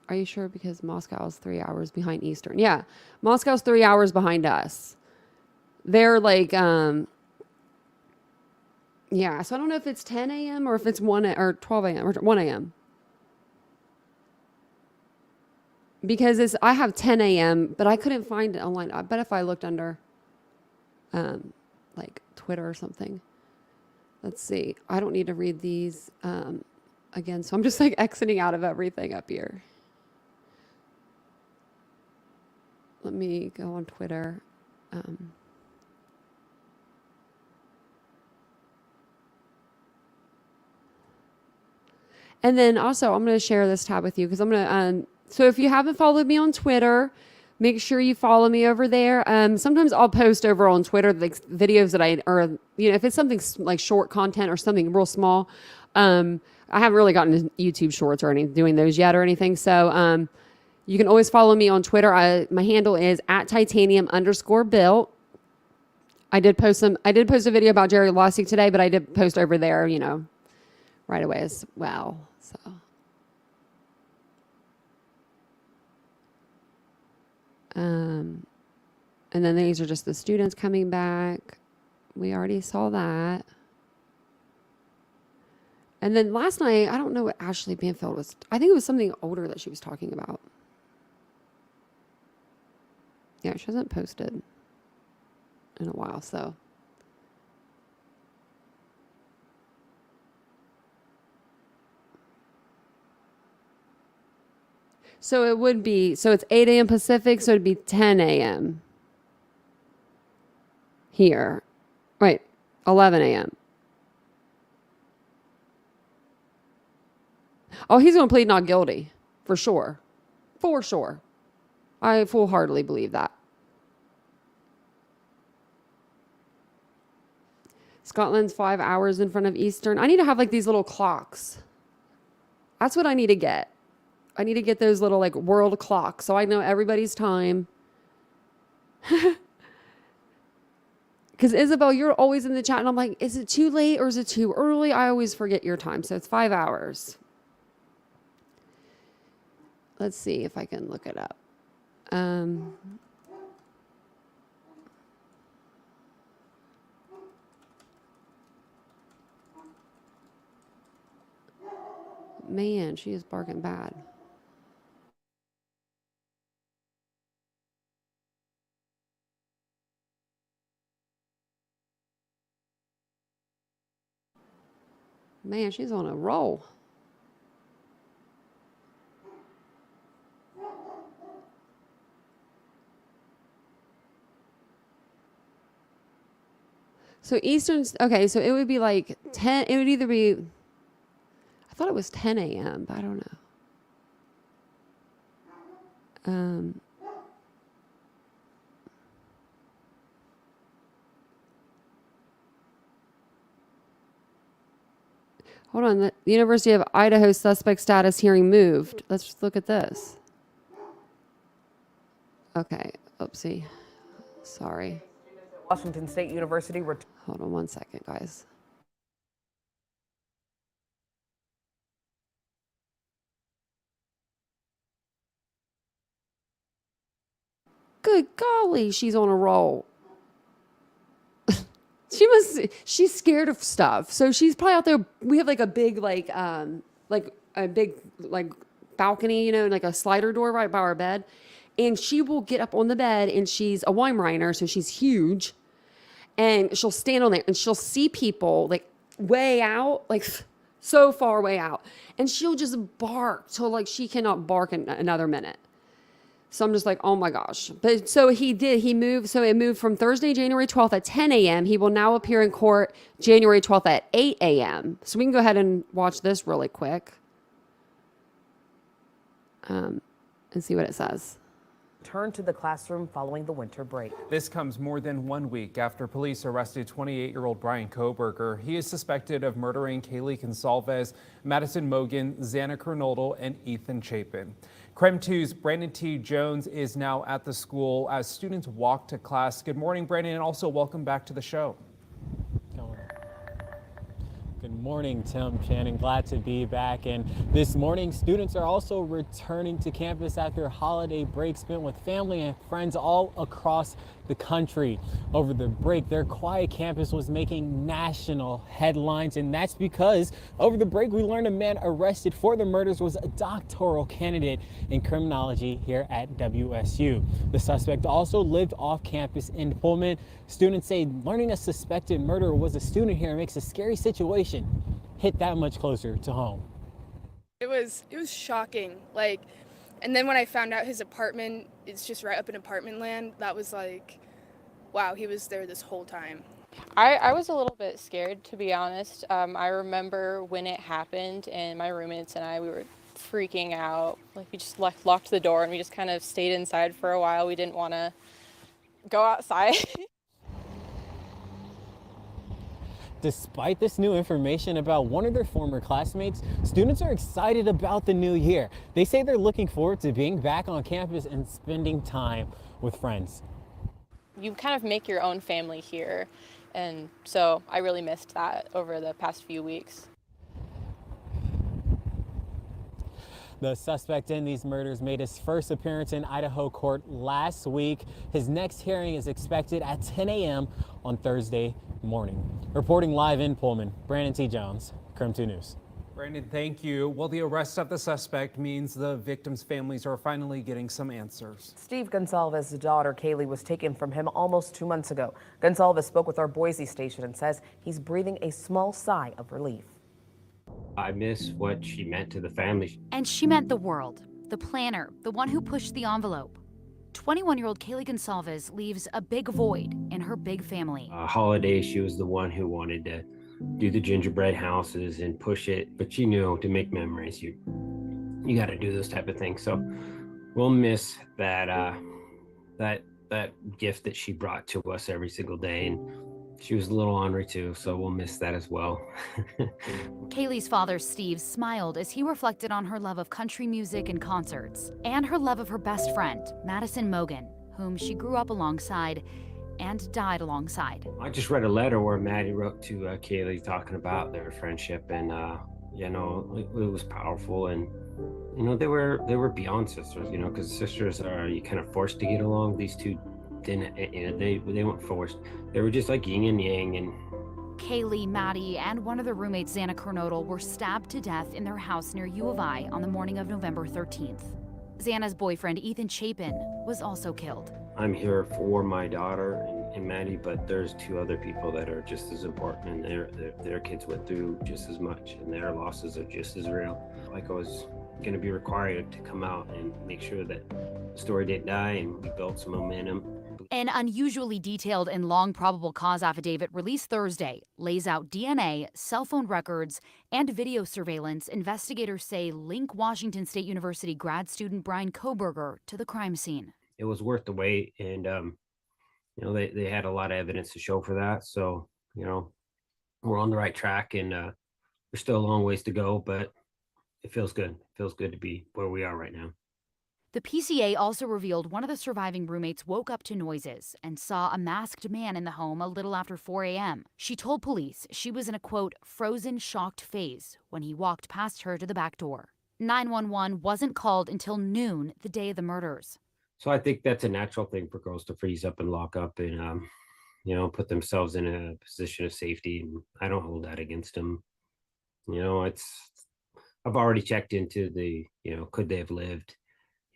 Are you sure? Because Moscow is 3 hours behind Eastern. Yeah, Moscow's 3 hours behind us. They're like, yeah. So I don't know if it's 10 a.m. or if it's 1 or 12 a.m. or 1 a.m. Because I have 10 a.m., but I couldn't find it online. I bet if I looked under, like Twitter or something. Let's see. I don't need to read these again, so I'm just like exiting out of everything up here. Let me go on Twitter. And then also, I'm going to share this tab with you because I'm going to. So if you haven't followed me on Twitter, make sure you follow me over there. Sometimes I'll post over on Twitter like videos that if it's something like short content or something real small. I haven't really gotten to YouTube Shorts or doing those yet or anything. So you can always follow me on Twitter. My handle is @TitaniumBuilt. I did post a video about Jerry Lossy today, but I did post over there, right away as well. So. And then these are just the students coming back. We already saw that. And then last night, I don't know what Ashley Banfield was. I think it was something older that she was talking about. Yeah, she hasn't posted in a while, so. So it would be, it's 8 a.m. Pacific, so it'd be 10 a.m. here. Right, 11 a.m. Oh, he's going to plead not guilty, for sure. For sure. I full-heartedly believe that. Scotland's 5 hours in front of Eastern. I need to have like these little clocks. That's what I need to get. I need to get those little like world clocks so I know everybody's time. Because Isabel, you're always in the chat and I'm like, is it too late or is it too early? I always forget your time. So it's 5 hours. Let's see if I can look it up. Man, she is barking bad. Man, she's on a roll. So Eastern's, okay, so it would be like 10, it would either be, I thought it was 10 a.m., but I don't know. Hold on, the University of Idaho suspect status hearing moved. Let's look at this. Okay, oopsie, sorry. Washington State University. Hold on 1 second, guys. Good golly, she's on a roll. She's scared of stuff. So she's probably out there. We have like a big, like a big, like balcony, like a slider door right by our bed. And she will get up on the bed, and she's a Weimaraner, so she's huge. And she'll stand on there and she'll see people like way out, like so far way out. And she'll just bark till like she cannot bark in another minute. So I'm just like, oh my gosh. But so he moved. So it moved from Thursday, January 12th at 10 a.m. He will now appear in court January 12th at 8 a.m. So we can go ahead and watch this really quick. And see what it says. Return to the classroom following the winter break. This comes more than 1 week after police arrested 28-year-old Brian Koberger. He is suspected of murdering Kaylee Gonsalves, Madison Mogan, Xana Kernodle, and Ethan Chapin. Creme 2's Brandon T. Jones is now at the school as students walk to class. Good morning, Brandon, and also welcome back to the show. Good morning, Tim, Shannon. Glad to be back. And this morning, students are also returning to campus after a holiday break spent with family and friends all across the country. Over the break, their quiet campus was making national headlines, and that's because over the break, we learned a man arrested for the murders was a doctoral candidate in criminology here at WSU. The suspect also lived off campus in Pullman. Students say learning a suspected murderer was a student here makes a scary situation hit that much closer to home. It was shocking. And then when I found out his apartment is just right up in apartment land, that was like, wow, he was there this whole time. I was a little bit scared, to be honest. I remember when it happened, and my roommates and we were freaking out. We just locked the door and we just kind of stayed inside for a while. We didn't want to go outside. Despite this new information about one of their former classmates, students are excited about the new year. They say they're looking forward to being back on campus and spending time with friends. You kind of make your own family here, and so I really missed that over the past few weeks. The suspect in these murders made his first appearance in Idaho court last week. His next hearing is expected at 10 a.m. on Thursday morning. Reporting live in Pullman, Brandon T. Jones, Creme 2 News. Brandon, thank you. Well, the arrest of the suspect means the victims' families are finally getting some answers. Steve Gonsalves' daughter, Kaylee, was taken from him almost 2 months ago. Gonsalves spoke with our Boise station and says he's breathing a small sigh of relief. I miss what she meant to the family. And she meant the world, the planner, the one who pushed the envelope. 21-year-old Kaylee Gonsalves leaves a big void in her big family. Holiday, she was the one who wanted to do the gingerbread houses and push it, but you knew to make memories, you got to do those type of things. So we'll miss that gift that she brought to us every single day, and she was a little ornery too, so we'll miss that as well. Kaylee's father, Steve, smiled as he reflected on her love of country music and concerts, and her love of her best friend, Madison Mogan, whom she grew up alongside and died alongside. I just read a letter where Maddie wrote to Kaylee talking about their friendship, and it was powerful, and they were beyond sisters, because sisters are, you kind of forced to get along. These two didn't, they weren't forced. They were just like yin and yang. And Kaylee, Maddie, and one of their roommates, Xana Kernodle, were stabbed to death in their house near U of I on the morning of November 13th. Xana's boyfriend, Ethan Chapin, was also killed. I'm here for my daughter and Maddie, but there's two other people that are just as important, and their kids went through just as much, and their losses are just as real. Like, I was going to be required to come out and make sure that the story didn't die, and we built some momentum. An unusually detailed and long probable cause affidavit released Thursday lays out DNA, cell phone records, and video surveillance investigators say link Washington State University grad student Brian Koberger to the crime scene. It was worth the wait, and they had a lot of evidence to show for that. So we're on the right track, and there's still a long ways to go, but it feels good. It feels good to be where we are right now. The PCA also revealed one of the surviving roommates woke up to noises and saw a masked man in the home a little after 4 a.m. She told police she was in a, quote, frozen, shocked phase when he walked past her to the back door. 911 wasn't called until noon the day of the murders. So I think that's a natural thing for girls to freeze up and lock up and, put themselves in a position of safety. And I don't hold that against them. I've already checked into the, could they have lived?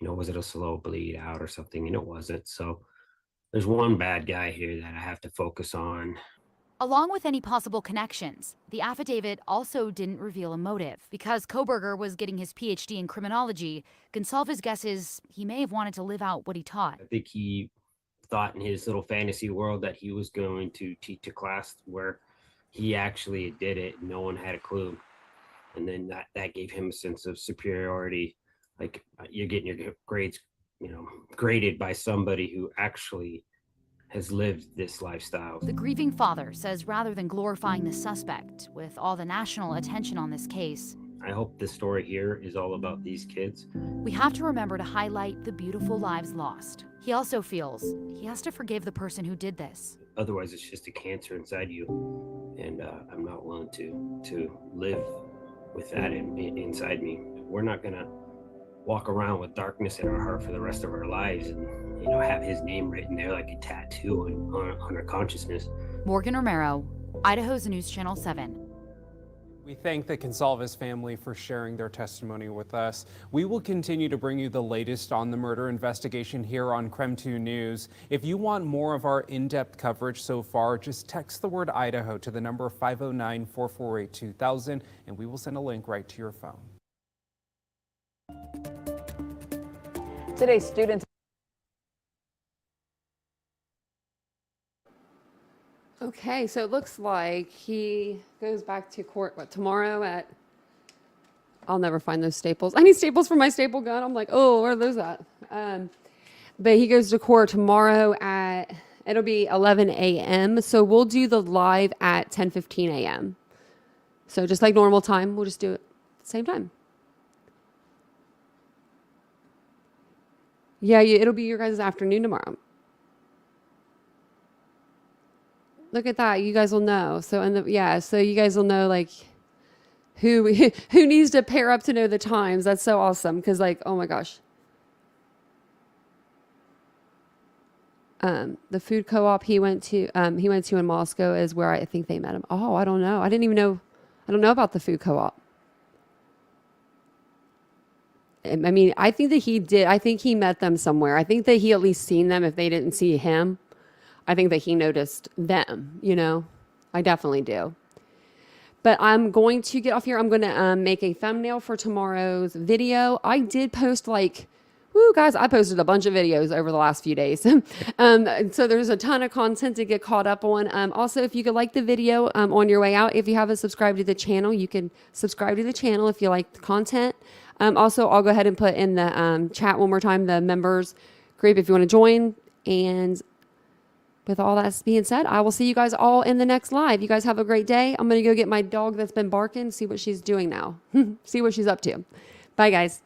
Was it a slow bleed out or something? And it wasn't. So there's one bad guy here that I have to focus on. Along with any possible connections, the affidavit also didn't reveal a motive. Because Kohberger was getting his PhD in criminology, Gonsalves guesses he may have wanted to live out what he taught. I think he thought in his little fantasy world that he was going to teach a class where he actually did it. No one had a clue. And then that gave him a sense of superiority. Like you're getting your grades, graded by somebody who actually has lived this lifestyle. The grieving father says rather than glorifying the suspect, with all the national attention on this case, I hope this story here is all about these kids. We have to remember to highlight the beautiful lives lost. He also feels he has to forgive the person who did this. Otherwise, it's just a cancer inside you. And I'm not willing to live with that inside me. We're not gonna walk around with darkness in our heart for the rest of our lives and have his name written there like a tattoo on our consciousness. Morgan Romero, Idaho's News Channel 7. We thank the Gonsalves family for sharing their testimony with us. We will continue to bring you the latest on the murder investigation here on KREM 2 News. If you want more of our in-depth coverage so far, just text the word Idaho to the number 509-448-2000 and we will send a link right to your phone. Today, students. Okay, so it looks like he goes back to court, tomorrow at... I'll never find those staples. I need staples for my staple gun. I'm like, oh, where are those at? But he goes to court tomorrow at, it'll be 11 a.m. So we'll do the live at 10:15 a.m. So just like normal time, we'll just do it at the same time. Yeah, it'll be your guys' afternoon tomorrow. Look at that. You guys will know. So so you guys will know like who needs to pair up to know the times. That's so awesome because like, oh my gosh. The food co-op he went to in Moscow is where I think they met him. Oh, I don't know. I don't know about the food co-op. I mean, I think that he did. I think he met them somewhere. I think that he at least seen them if they didn't see him. I think that he noticed them, I definitely do. But I'm going to get off here. I'm going to make a thumbnail for tomorrow's video. I did post guys, I posted a bunch of videos over the last few days. So there's a ton of content to get caught up on. Also, if you could like the video on your way out, if you haven't subscribed to the channel, you can subscribe to the channel if you like the content. Also, I'll go ahead and put in the chat one more time, the members group if you want to join. And with all that being said, I will see you guys all in the next live. You guys have a great day. I'm going to go get my dog that's been barking, see what she's doing now. See what she's up to. Bye, guys.